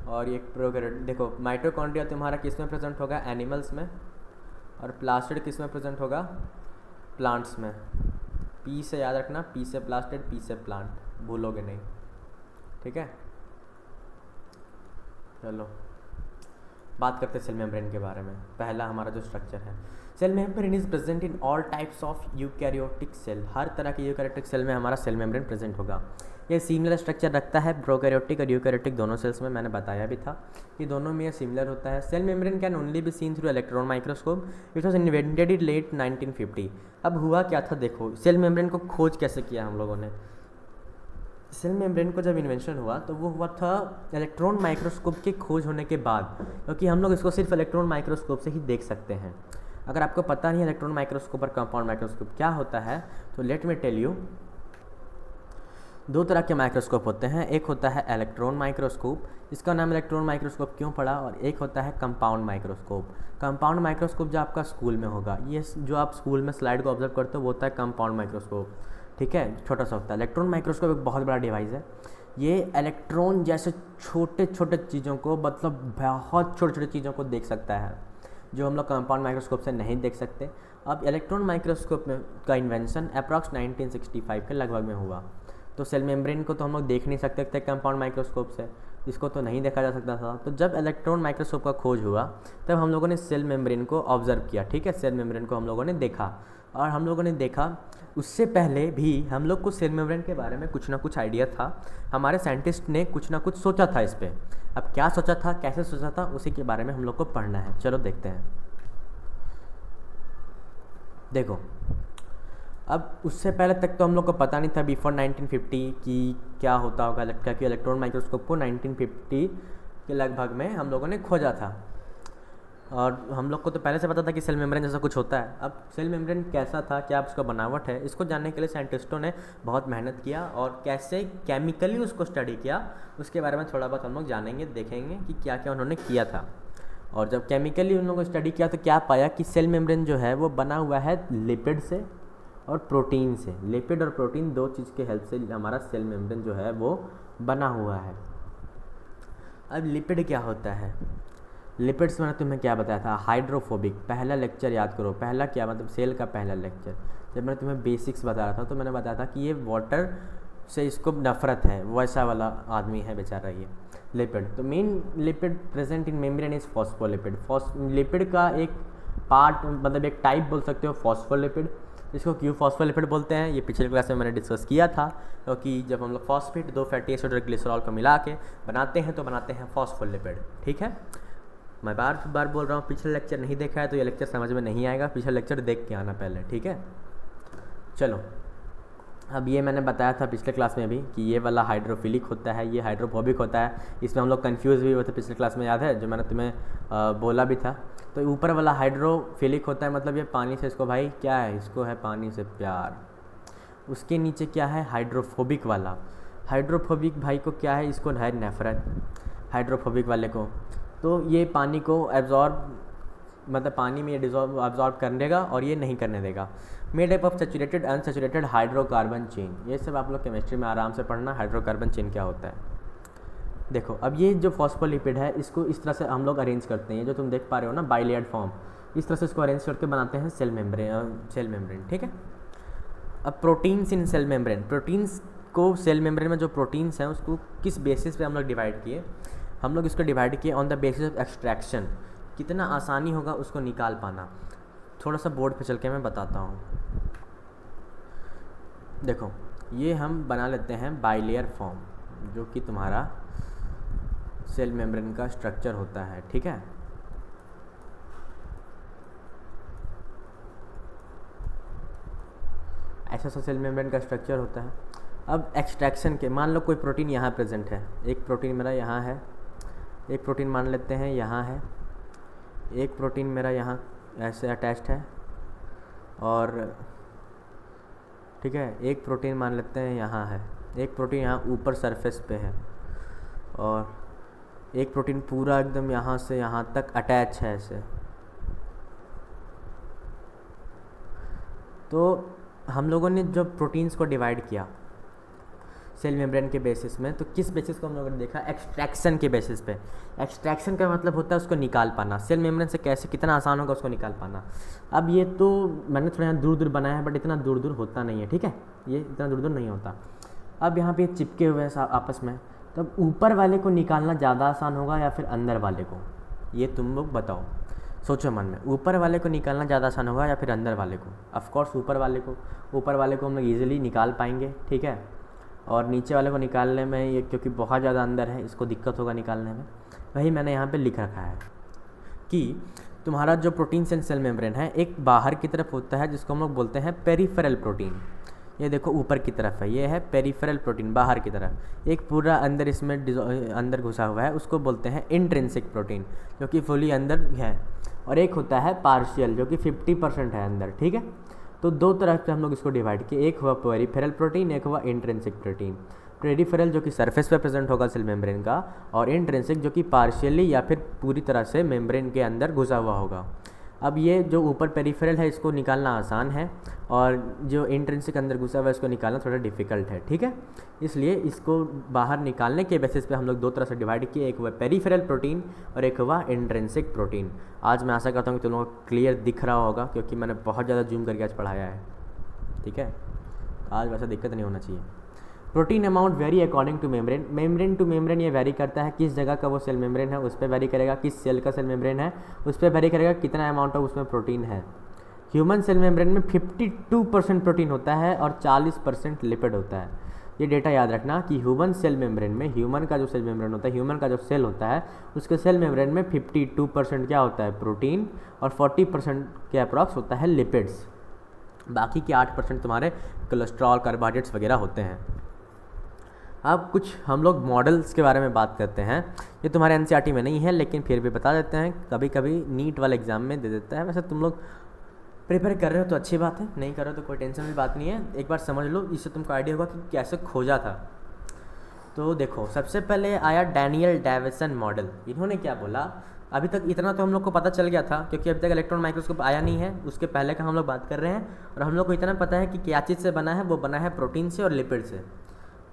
और ये प्रोकैरियोटिक, देखो माइटोकॉन्ड्रिया तुम्हारा किस में प्रेजेंट होगा? एनिमल्स में, और प्लास्टिड किस में प्रेजेंट होगा? प्लांट्स में। पी से याद रखना, पी से प्लास्टिड, पी से प्लांट, भूलोगे नहीं, ठीक है। चलो बात करते हैं सेल मेम्ब्रेन के बारे में। पहला हमारा जो स्ट्रक्चर है, cell membrane is present in all types of eukaryotic cell. हर तरह के यूकैरियोटिक सेल में हमारा सेल मेम्ब्रेन प्रेजेंट होगा। ये सिमिलर स्ट्रक्चर रखता है प्रोकैरियोटिक और यूकैरियोटिक दोनों सेल्स में, मैंने बताया भी था कि दोनों में ये सिमिलर होता है। Cell membrane can only be seen through electron microscope. It was invented in late 1950। अब हुआ क्या था, देखो सेल मेम्ब्रेन को खोज कैसे किया हम लोगों ने। सेल मेम्ब्रेन को जब इन्वेंशन हुआ तो वो हुआ था इलेक्ट्रॉन माइक्रोस्कोप के खोज होने के बाद, क्योंकि हम लोग इसको सिर्फ इलेक्ट्रॉन माइक्रोस्कोप से ही देख सकते हैं। अगर आपको पता नहीं है इलेक्ट्रॉन माइक्रोस्कोप और कंपाउंड माइक्रोस्कोप क्या होता है, तो लेट मी टेल यू। दो तरह के माइक्रोस्कोप होते हैं, एक होता है इलेक्ट्रॉन माइक्रोस्कोप, इसका नाम इलेक्ट्रॉन माइक्रोस्कोप क्यों पड़ा, और एक होता है कंपाउंड माइक्रोस्कोप। कंपाउंड माइक्रोस्कोप जो आपका स्कूल में होगा, ये जो आप स्कूल में स्लाइड को ऑब्जर्व करते हो वो होता है कंपाउंड माइक्रोस्कोप, ठीक है, छोटा सा होता है। इलेक्ट्रॉन माइक्रोस्कोप एक बहुत बड़ा डिवाइस है, ये इलेक्ट्रॉन जैसे छोटे छोटे चीज़ों को, मतलब बहुत छोटे छोटे चीज़ों को देख सकता है, जो हम लोग कंपाउंड माइक्रोस्कोप से नहीं देख सकते। अब इलेक्ट्रॉन माइक्रोस्कोप में का इन्वेंशन अप्रॉक्स 1965 के लगभग में हुआ। तो सेल मेम्ब्रेन को तो हम लोग देख नहीं सकते थे कंपाउंड माइक्रोस्कोप से, इसको तो नहीं देखा जा सकता था। तो जब इलेक्ट्रॉन माइक्रोस्कोप का खोज हुआ तब हम लोगों ने सेल मेम्ब्रेन को ऑब्जर्व किया, ठीक है, सेल मेम्ब्रेन को हम लोगों ने देखा। और हम लोगों ने देखा, उससे पहले भी हम लोग को सेल मेम्ब्रेन के बारे में कुछ ना कुछ आइडिया था, हमारे साइंटिस्ट ने कुछ ना कुछ सोचा था इस पर। अब क्या सोचा था, कैसे सोचा था, उसी के बारे में हम लोग को पढ़ना है। चलो देखते हैं। देखो, अब उससे पहले तक तो हम लोग को पता नहीं था बिफोर 1950 कि क्या होता होगा, क्योंकि इलेक्ट्रॉन माइक्रोस्कोप को 1950 के लगभग में हम लोगों ने खोजा था। और हम लोग को तो पहले से पता था कि सेल मेम्ब्रेन जैसा कुछ होता है। अब सेल मेम्ब्रेन कैसा था, क्या उसका बनावट है, इसको जानने के लिए साइंटिस्टों ने बहुत मेहनत किया और कैसे केमिकली उसको स्टडी किया, उसके बारे में थोड़ा बहुत हम लोग जानेंगे, देखेंगे कि क्या क्या उन्होंने किया था। और जब केमिकली उन लोगों ने स्टडी किया तो क्या पाया कि सेल मेम्ब्रेन जो है वो बना हुआ है लिपिड से और प्रोटीन से। लिपिड और प्रोटीन दो चीज़ के हेल्प से हमारा सेल मेम्ब्रेन जो है वो बना हुआ है। अब लिपिड क्या होता है? लिपिड्स मैंने तुम्हें क्या बताया था? हाइड्रोफोबिक। पहला लेक्चर याद करो, पहला क्या मतलब सेल का पहला लेक्चर जब मैंने तुम्हें बेसिक्स बता रहा था तो मैंने बताया था कि ये वाटर से इसको नफरत है, वैसा वाला आदमी है बेचारा ये लिपिड। तो main lipid present in membrane is phospholipid. Lipid का एक पार्ट मतलब एक टाइप बोल सकते हो फॉस्फोलिपिड। इसको क्यों फॉस्फोलिपिड बोलते हैं ये पिछले क्लास में मैंने डिस्कस किया था, क्योंकि जब हम लोग फॉस्फेट दो फैटी एसिड और ग्लिसरॉल को मिला के बनाते हैं तो बनाते हैं फॉस्फोलिपिड। ठीक है, मैं बार बार बोल रहा हूँ, पिछला लेक्चर नहीं देखा है तो ये लेक्चर समझ में नहीं आएगा, पिछला लेक्चर देख के आना पहले। ठीक है, चलो अब ये मैंने बताया था पिछले क्लास में भी कि ये वाला हाइड्रोफिलिक होता है, ये हाइड्रोफोबिक होता है। इसमें हम लोग कंफ्यूज भी हुए थे पिछले क्लास में, याद है जो मैंने तुम्हें बोला भी था। तो ऊपर वाला हाइड्रोफिलिक होता है मतलब ये पानी से इसको भाई क्या है, इसको है पानी से प्यार। उसके नीचे क्या है हाइड्रोफोबिक वाला, हाइड्रोफोबिक भाई को क्या है, इसको है नफरत हाइड्रोफोबिक वाले को। तो ये पानी को एब्जॉर्ब मतलब पानी में ये एब्जॉर्ब कर देगा और ये नहीं करने देगा। Made up of saturated unsaturated hydrocarbon chain, ये सब आप लोग केमिस्ट्री में आराम से पढ़ना, हाइड्रोकार्बन चेन क्या होता है। देखो अब ये जो फॉस्फोलिपिड है इसको इस तरह से हम लोग अरेंज करते हैं, जो तुम देख पा रहे हो ना बाइलेयर्ड फॉर्म, इस तरह से इसको अरेंज करके बनाते हैं सेल मेम्ब्रेन। ठीक है, अब proteins in cell membrane, proteins को सेल मेम्ब्रेन में जो प्रोटीन्स हैं उसको किस बेसिस पे हम लोग डिवाइड किए? हम लोग इसको डिवाइड किए on the basis of extraction, कितना आसानी होगा उसको निकाल पाना। थोड़ा सा बोर्ड पे चल के मैं बताता हूँ। देखो ये हम बना लेते हैं बाइलेयर फॉर्म, जो कि तुम्हारा सेल मेम्ब्रेन का स्ट्रक्चर होता है। ठीक है, ऐसा सा सेल मेम्ब्रेन का स्ट्रक्चर होता है। अब एक्सट्रैक्शन के मान लो कोई प्रोटीन यहाँ प्रेजेंट है, एक प्रोटीन मेरा यहाँ है, एक प्रोटीन मान लेते हैं यहाँ है, एक प्रोटीन मेरा यहाँ ऐसे अटैच्ड है, और ठीक है एक प्रोटीन मान लेते हैं यहाँ है, एक प्रोटीन यहाँ ऊपर सरफेस पे है, और एक प्रोटीन पूरा एकदम यहाँ से यहाँ तक अटैच है ऐसे। तो हम लोगों ने जो प्रोटीन्स को डिवाइड किया सेल मेम्ब्रेन के बेसिस में, तो किस बेसिस को हम लोगों ने देखा? एक्सट्रैक्शन के बेसिस पे। एक्सट्रैक्शन का मतलब होता है उसको निकाल पाना, सेल मेम्ब्रेन से कैसे कितना आसान होगा उसको निकाल पाना। अब ये तो मैंने थोड़ा यहाँ दूर दूर बनाया है, बट इतना दूर दूर होता नहीं है। ठीक है, ये इतना दूर दूर नहीं होता। अब यहाँ पे चिपके हुए हैं आपस में, तब ऊपर वाले को निकालना ज़्यादा आसान होगा या फिर अंदर वाले को? ये तुम लोग बताओ, सोचो मन में, ऊपर वाले को निकालना ज़्यादा आसान होगा या फिर अंदर वाले को? ऑफकोर्स ऊपर वाले को। ऊपर वाले को हम लोग ईजिली निकाल पाएंगे। ठीक है, और नीचे वाले को निकालने में ये क्योंकि बहुत ज़्यादा अंदर है, इसको दिक्कत होगा निकालने में। वही मैंने यहाँ पे लिख रखा है कि तुम्हारा जो प्रोटीन सेल मेम्ब्रेन है एक बाहर की तरफ होता है जिसको हम लोग बोलते हैं पेरिफेरल प्रोटीन। ये देखो ऊपर की तरफ है, ये है पेरिफेरल प्रोटीन बाहर की तरफ। एक पूरा अंदर इसमें अंदर घुसा हुआ है उसको बोलते हैं इंट्रिंसिक प्रोटीन, जो कि फुली अंदर है। और एक होता है पार्शियल, जो कि 50% है अंदर। ठीक है, तो दो तरफ से हम लोग इसको डिवाइड किए, एक हुआ पेरिफेरल प्रोटीन, एक हुआ इंट्रिंसिक प्रोटीन। पेरिफेरल जो कि सरफेस पे प्रेजेंट होगा सेल मेम्ब्रेन का, और इंट्रिंसिक जो कि पार्शियली या फिर पूरी तरह से मेम्ब्रेन के अंदर घुसा हुआ होगा। अब ये जो ऊपर पेरिफेरल है इसको निकालना आसान है, और जो इंट्रिंसिक अंदर घुसा हुआ है इसको निकालना थोड़ा डिफिकल्ट है। ठीक है, इसलिए इसको बाहर निकालने के बेसिस पे हम लोग दो तरह से डिवाइड किए, एक हुआ पेरिफेरल प्रोटीन और एक हुआ इंट्रिंसिक प्रोटीन। आज मैं आशा करता हूँ कि तुम लोगों को क्लियर दिख रहा होगा, क्योंकि मैंने बहुत ज़्यादा जूम करके आज पढ़ाया है। ठीक है, आज वैसा दिक्कत नहीं होना चाहिए। Protein amount very according two membrane, membrane two membrane ये वेरी करता है, किस जगह का वो सेल मेम्ब्रेन है उस पर वेरी करेगा, किस सेल का सेल मेम्ब्रेन है उस पर वेरी करेगा, कितना अमाउंट ऑफ उसमें प्रोटीन है। ह्यूमन सेल मेम्ब्रेन में 52% प्रोटीन होता है और 40% लिपिड होता है। ये डेटा याद रखना कि ह्यूमन सेल मेम्ब्रेन में, ह्यूमन का जो सेल मेम्ब्रेन होता है, ह्यूमन का जो सेल होता है उसके सेल मेम्ब्रेन में 52% क्या होता है प्रोटीन, और 40% के अप्रॉक्स होता है लिपिड्स। बाकी के 8% तुम्हारे कोलेस्ट्रॉल कार्बोहाइड्रेट्स वगैरह होते हैं। अब कुछ हम लोग मॉडल्स के बारे में बात करते हैं। ये तुम्हारे एनसीईआरटी में नहीं है लेकिन फिर भी बता देते हैं, कभी कभी नीट वाले एग्जाम में दे देता है। वैसे तुम लोग प्रिपेयर कर रहे हो तो अच्छी बात है, नहीं कर रहे हो तो कोई टेंशन की बात नहीं है, एक बार समझ लो, इससे तुमको आइडिया होगा कि कैसे खोजा था। तो देखो सबसे पहले आया डैनियल डेविसन मॉडल। इन्होंने क्या बोला, अभी तक इतना तो हम लोग को पता चल गया था, क्योंकि अभी तक इलेक्ट्रॉन माइक्रोस्कोप आया नहीं है, उसके पहले का हम लोग बात कर रहे हैं। और हम लोग को इतना पता है कि क्या चीज़ से बना है, वो बना है प्रोटीन से और लिपिड से।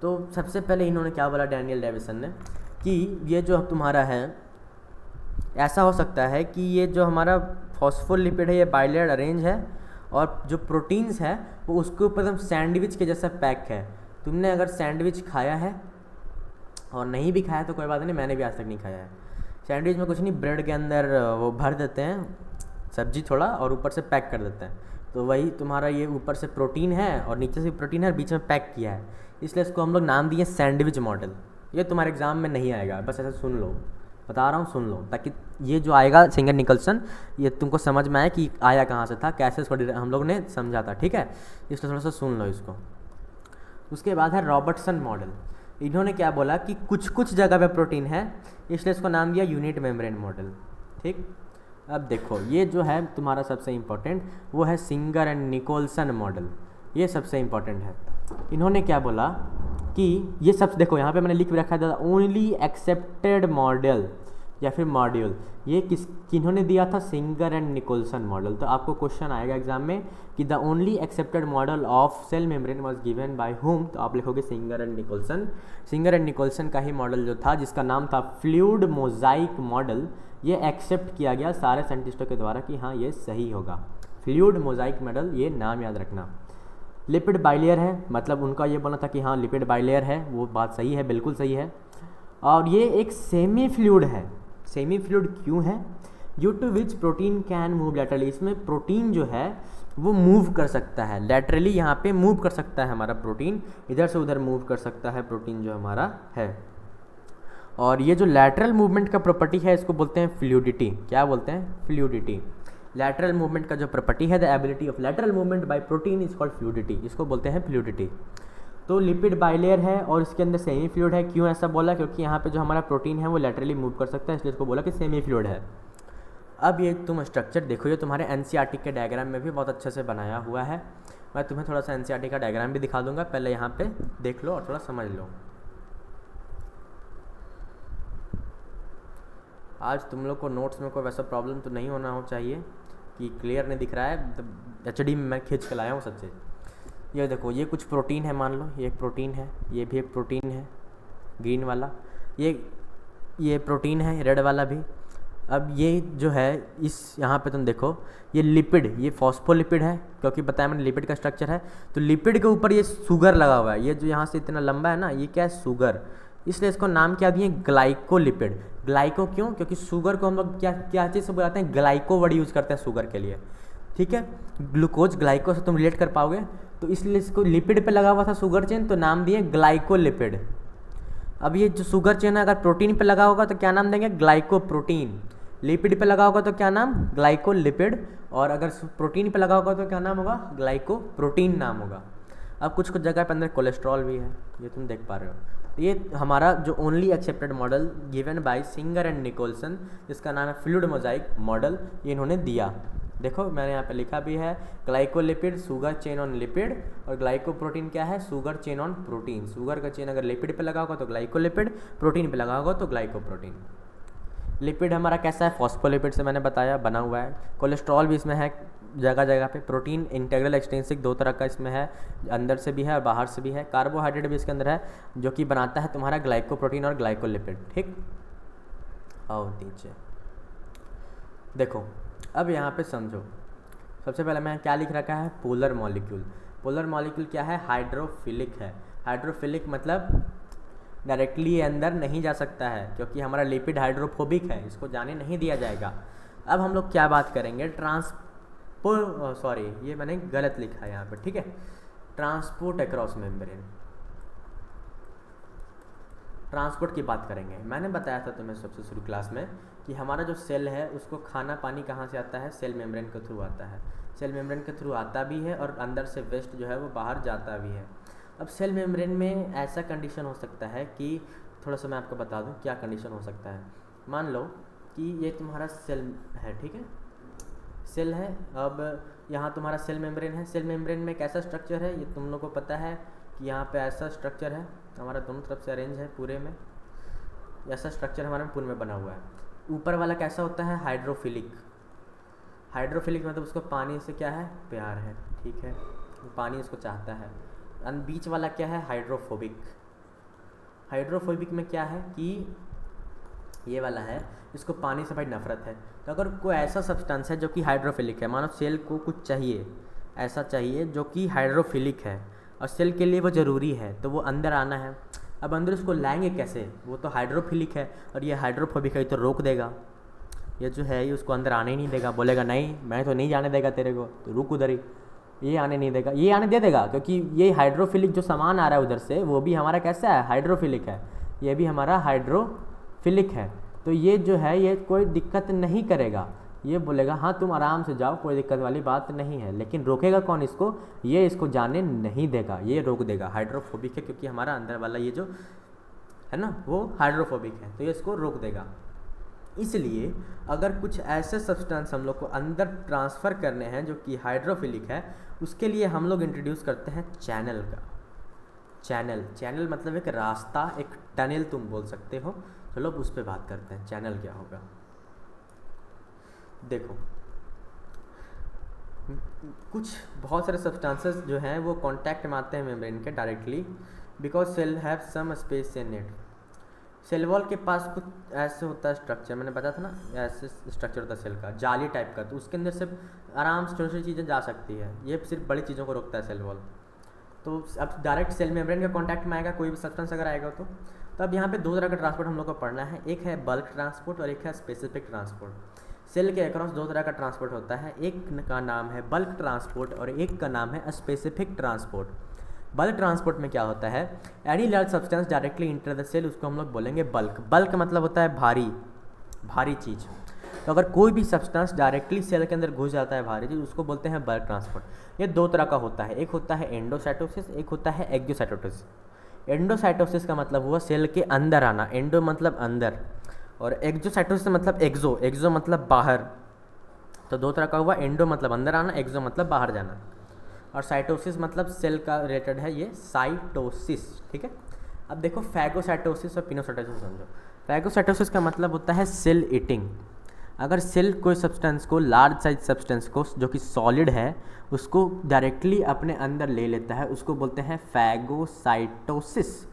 तो सबसे पहले इन्होंने क्या बोला डैनियल डेविसन ने, कि ये जो तुम्हारा है, ऐसा हो सकता है कि ये जो हमारा फॉस्फोलिपिड है ये बाइलेयर अरेंज है, और जो प्रोटीन्स है वो उसके ऊपर एकदम सैंडविच के जैसा पैक है। तुमने अगर सैंडविच खाया है और नहीं भी खाया तो कोई बात नहीं, मैंने भी आज तक नहीं खाया है। सैंडविच में कुछ नहीं, ब्रेड के अंदर वो भर देते हैं सब्जी थोड़ा और ऊपर से पैक कर देते हैं, तो वही तुम्हारा ये ऊपर से प्रोटीन है और नीचे से प्रोटीन है और बीच में पैक किया है, इसलिए इसको हम लोग नाम दिए सैंडविच मॉडल। ये तुम्हारे एग्जाम में नहीं आएगा, बस ऐसा सुन लो, बता रहा हूँ सुन लो, ताकि ये जो आएगा सिंगर निकल्सन ये तुमको समझ में आए कि आया कहाँ से था, कैसे इसको हम लोग ने समझा था, ठीक है, इसलिए थोड़ा सा सुन लो इसको। उसके बाद है रॉबर्टसन मॉडल। इन्होंने क्या बोला कि कुछ कुछ जगह पे प्रोटीन है, इसलिए इसको नाम दिया यूनिट मेम्ब्रेन मॉडल, ठीक। अब देखो ये जो है तुम्हारा सबसे इम्पोर्टेंट वो है सिंगर एंड निकोलसन मॉडल, ये सबसे इम्पोर्टेंट है। इन्होंने क्या बोला कि ये सब देखो यहाँ पे मैंने लिख रखा था ओनली एक्सेप्टेड मॉडल या फिर मॉड्यूल, ये किन्होंने दिया था, सिंगर एंड निकोलसन मॉडल। तो आपको क्वेश्चन आएगा एग्जाम में कि the only accepted model of cell membrane was given by whom, तो आप लिखोगे Singer and Nicolson. Singer and Nicolson का ही मॉडल जो था, जिसका नाम था फ्लूइड मोजाइक मॉडल, ये एक्सेप्ट किया गया सारे साइंटिस्टों के द्वारा कि हाँ ये सही होगा। फ्लूइड मोजाइक मॉडल, ये नाम याद रखना। लिपिड बाइलेयर है, मतलब उनका ये बोलना था कि हाँ लिपिड बाइलेयर है, वो बात सही है, बिल्कुल सही है। और ये एक सेमी फ्लूइड है। सेमी फ्लूइड क्यों है? Due to which protein can move laterally, इसमें प्रोटीन जो है वो मूव कर सकता है लैटरली, यहाँ पे मूव कर सकता है हमारा प्रोटीन, इधर से उधर मूव कर सकता है प्रोटीन जो हमारा है। और ये जो लैटरल मूवमेंट का प्रॉपर्टी है इसको बोलते हैं फ्लूइडिटी। क्या बोलते हैं? फ्लूइडिटी। लैटरल मूवमेंट का जो प्रॉपर्टी है, the ability of lateral movement by protein is called fluidity, इसको बोलते हैं फ्लूइडिटी। तो लिपिड बाइलेयर है और इसके अंदर सेमी फ्लूइड है। क्यों ऐसा बोला? क्योंकि यहाँ पे जो हमारा प्रोटीन है वो लैटरली मूव कर सकता है, इसलिए इसको बोला कि सेमी फ्लूइड है। अब ये तुम स्ट्रक्चर देखो, ये तुम्हारे एनसीईआरटी के डायग्राम में भी बहुत अच्छे से बनाया हुआ है। मैं तुम्हें थोड़ा सा एनसीईआरटी का डायग्राम भी दिखा दूंगा, पहले यहाँ पे देख लो और थोड़ा समझ लो। आज तुम लोग को नोट्स में कोई वैसा प्रॉब्लम तो नहीं होना हो चाहिए कि क्लियर नहीं दिख रहा है, एचडी में मैं खींच के लाया हूँ सच्चे। ये देखो, ये कुछ प्रोटीन है, मान लो ये एक प्रोटीन है, ये भी एक प्रोटीन है ग्रीन वाला, ये प्रोटीन है रेड वाला भी। अब ये जो है इस यहाँ पे तुम देखो, ये लिपिड, ये फॉस्फोलिपिड है, क्योंकि बताया मैंने लिपिड का स्ट्रक्चर है। तो लिपिड के ऊपर ये शुगर लगा हुआ है, ये जो यहाँ से इतना लंबा है ना, ये क्या है? शुगर, इसलिए इसको नाम क्या दिए? ग्लाइकोलिपिड। ग्लाइको क्यों? क्योंकि शुगर को हम लोग क्या चीज़ से बुलाते हैं? ग्लाइको वर्ड यूज़ करते हैं शुगर के लिए, ठीक है। ग्लूकोज ग्लाइको से तुम रिलेट कर पाओगे, तो इसलिए इसको लिपिड पे लगा हुआ था शुगर चेन, तो नाम दिए ग्लाइकोलिपिड। अब ये जो शुगर चेन है अगर प्रोटीन पे लगा होगा तो क्या नाम देंगे? ग्लाइकोप्रोटीन। लिपिड पे लगा होगा तो क्या नाम? ग्लाइकोलिपिड। और अगर प्रोटीन पे लगा होगा तो क्या नाम होगा? ग्लाइकोप्रोटीन नाम होगा। अब कुछ कुछ जगह पे अंदर कोलेस्ट्रॉल भी है, ये तुम देख पा रहे हो। ये हमारा जो only accepted model given by Singer and Nicolson, जिसका नाम है फ्लूइड मोजाइक मॉडल, ये इन्होंने दिया। देखो मैंने यहाँ पे लिखा भी है, glycolipid sugar chain on lipid, और ग्लाइकोप्रोटीन क्या है? Sugar chain on protein. Sugar का चेन अगर लिपिड पे लगा होगा तो ग्लाइकोलिपिड, प्रोटीन पे लगा होगा तो ग्लाइकोप्रोटीन। लिपिड हमारा कैसा है? फॉस्फोलिपिड से मैंने बताया बना हुआ है। कोलेस्ट्रॉल भी इसमें है जगह जगह पे। प्रोटीन इंटेग्रल एक्सटेंसिक दो तरह का इसमें है, अंदर से भी है और बाहर से भी है। कार्बोहाइड्रेट भी इसके अंदर है, जो कि बनाता है तुम्हारा ग्लाइकोप्रोटीन और ग्लाइकोलिपिड, ठीक। आओ नीचे देखो, अब यहाँ पे समझो। सबसे पहले मैं क्या लिख रखा है? Polar molecule. पोलर मॉलिक्यूल क्या है? हाइड्रोफिलिक है। हाइड्रोफिलिक मतलब डायरेक्टली अंदर नहीं जा सकता है, क्योंकि हमारा लिपिड हाइड्रोफोबिक है, इसको जाने नहीं दिया जाएगा। अब हम लोग क्या बात करेंगे? सॉरी ये मैंने गलत लिखा है यहाँ पे, ठीक है। ट्रांसपोर्ट अक्रॉस मेम्ब्रेन, ट्रांसपोर्ट की बात करेंगे। मैंने बताया था तुम्हें सबसे शुरू क्लास में कि हमारा जो सेल है उसको खाना पानी कहाँ से आता है? सेल मेम्ब्रेन के थ्रू आता है। सेल मेम्ब्रेन के थ्रू आता भी है और अंदर से वेस्ट जो है वो बाहर जाता भी है। अब सेल मेम्ब्रेन में ऐसा कंडीशन हो सकता है कि थोड़ा सा मैं आपको बता दूं क्या कंडीशन हो सकता है। मान लो कि ये तुम्हारा सेल है, ठीक है, सेल है। अब यहाँ तुम्हारा सेल मेम्ब्रेन है। सेल मेम्ब्रेन में कैसा स्ट्रक्चर है ये तुम लोग को पता है कि यहाँ पे ऐसा स्ट्रक्चर है, हमारा दोनों तरफ से अरेंज है पूरे में, ऐसा स्ट्रक्चर हमारे पूरे में बना हुआ है। ऊपर वाला कैसा होता है, हाइड्रोफिलिक। हाइड्रोफिलिक मतलब उसको पानी से क्या है, प्यार है, ठीक है, पानी उसको चाहता है। बीच वाला क्या है, हाइड्रोफोबिक। हाइड्रोफोबिक में क्या है कि ये वाला है, इसको पानी से भाई नफरत है। तो अगर कोई ऐसा सब्सटेंस है जो कि हाइड्रोफिलिक है, मानो सेल को कुछ चाहिए, ऐसा चाहिए जो कि हाइड्रोफिलिक है और सेल के लिए वो ज़रूरी है, तो वो अंदर आना है। अब अंदर उसको लाएंगे कैसे, वो तो हाइड्रोफिलिक है और ये हाइड्रोफोबिक है, तो रोक देगा। ये जो है ये उसको अंदर आने ही नहीं देगा, बोलेगा नहीं मैं तो नहीं जाने देगा तेरे को, तो रुक उधर ही, ये आने नहीं देगा। ये आने दे देगा क्योंकि ये हाइड्रोफिलिक जो सामान आ रहा है उधर से, वो भी हमारा कैसा है, हाइड्रोफिलिक है, ये भी हमारा हाइड्रोफिलिक है। तो ये जो है ये कोई दिक्कत नहीं करेगा, ये बोलेगा हाँ तुम आराम से जाओ, कोई दिक्कत वाली बात नहीं है। लेकिन रोकेगा कौन इसको, ये इसको जाने नहीं देगा, ये रोक देगा। हाइड्रोफोबिक है क्योंकि हमारा अंदर वाला ये जो है ना वो हाइड्रोफोबिक है, तो ये इसको रोक देगा। इसलिए अगर कुछ ऐसे सब्सटेंस हम लोग को अंदर ट्रांसफ़र करने हैं जो कि हाइड्रोफिलिक है, उसके लिए हम लोग इंट्रोड्यूस करते हैं चैनल का। चैनल मतलब एक रास्ता, एक टनल तुम बोल सकते हो। चलो अब उस पर बात करते हैं, चैनल क्या होगा। देखो कुछ बहुत सारे सब्सटेंसेस जो हैं वो कांटेक्ट में आते हैं मेम्ब्रेन के directly, because cell have some space in it. Cell wall के पास कुछ ऐसे होता है स्ट्रक्चर, मैंने बताया था ना, ऐसे स्ट्रक्चर होता है सेल का, जाली टाइप का, तो उसके अंदर से आराम से छोटी छोटी चीज़ें जा सकती है। ये सिर्फ बड़ी चीज़ों को रोकता है सेल वॉल। तो अब डायरेक्ट सेल मेम्ब्रेन का कांटेक्ट में आएगा कोई भी सब्सटेंस अगर आएगा तो अब यहाँ पे दो तरह का ट्रांसपोर्ट हम लोग को पढ़ना है, एक है बल्क ट्रांसपोर्ट और एक है स्पेसिफिक ट्रांसपोर्ट। सेल के अक्रॉस दो तरह का ट्रांसपोर्ट होता है, एक का नाम है बल्क ट्रांसपोर्ट और एक का नाम है स्पेसिफिक ट्रांसपोर्ट। बल्क ट्रांसपोर्ट में क्या होता है, any large substance directly enter the cell, उसको हम लोग बोलेंगे बल्क। बल्क मतलब होता है भारी चीज़। तो अगर कोई भी सब्सटेंस डायरेक्टली सेल के अंदर घुस जाता है भारी चीज़, उसको बोलते हैं बल्क ट्रांसपोर्ट। ये दो तरह का होता है, एक होता है एंडोसाइटोसिस, एक होता है एक्सोसाइटोसिस। एंडोसाइटोसिस का मतलब हुआ सेल के अंदर आना, एंडो मतलब अंदर, और एक्सोसाइटोसिस मतलब एक्सो मतलब बाहर। तो दो तरह का हुआ, एंडो मतलब अंदर आना, एक्सो मतलब बाहर जाना, और साइटोसिस मतलब सेल का रिलेटेड है ये साइटोसिस, ठीक है। अब देखो फैगोसाइटोसिस और पिनोसाइटोसिस समझो। फैगोसाइटोसिस का मतलब होता है सेल ईटिंग। अगर सेल कोई सब्सटेंस को, लार्ज साइज सब्सटेंस को जो कि सॉलिड है, उसको डायरेक्टली अपने अंदर ले लेता है, उसको बोलते हैं फैगोसाइटोसिस।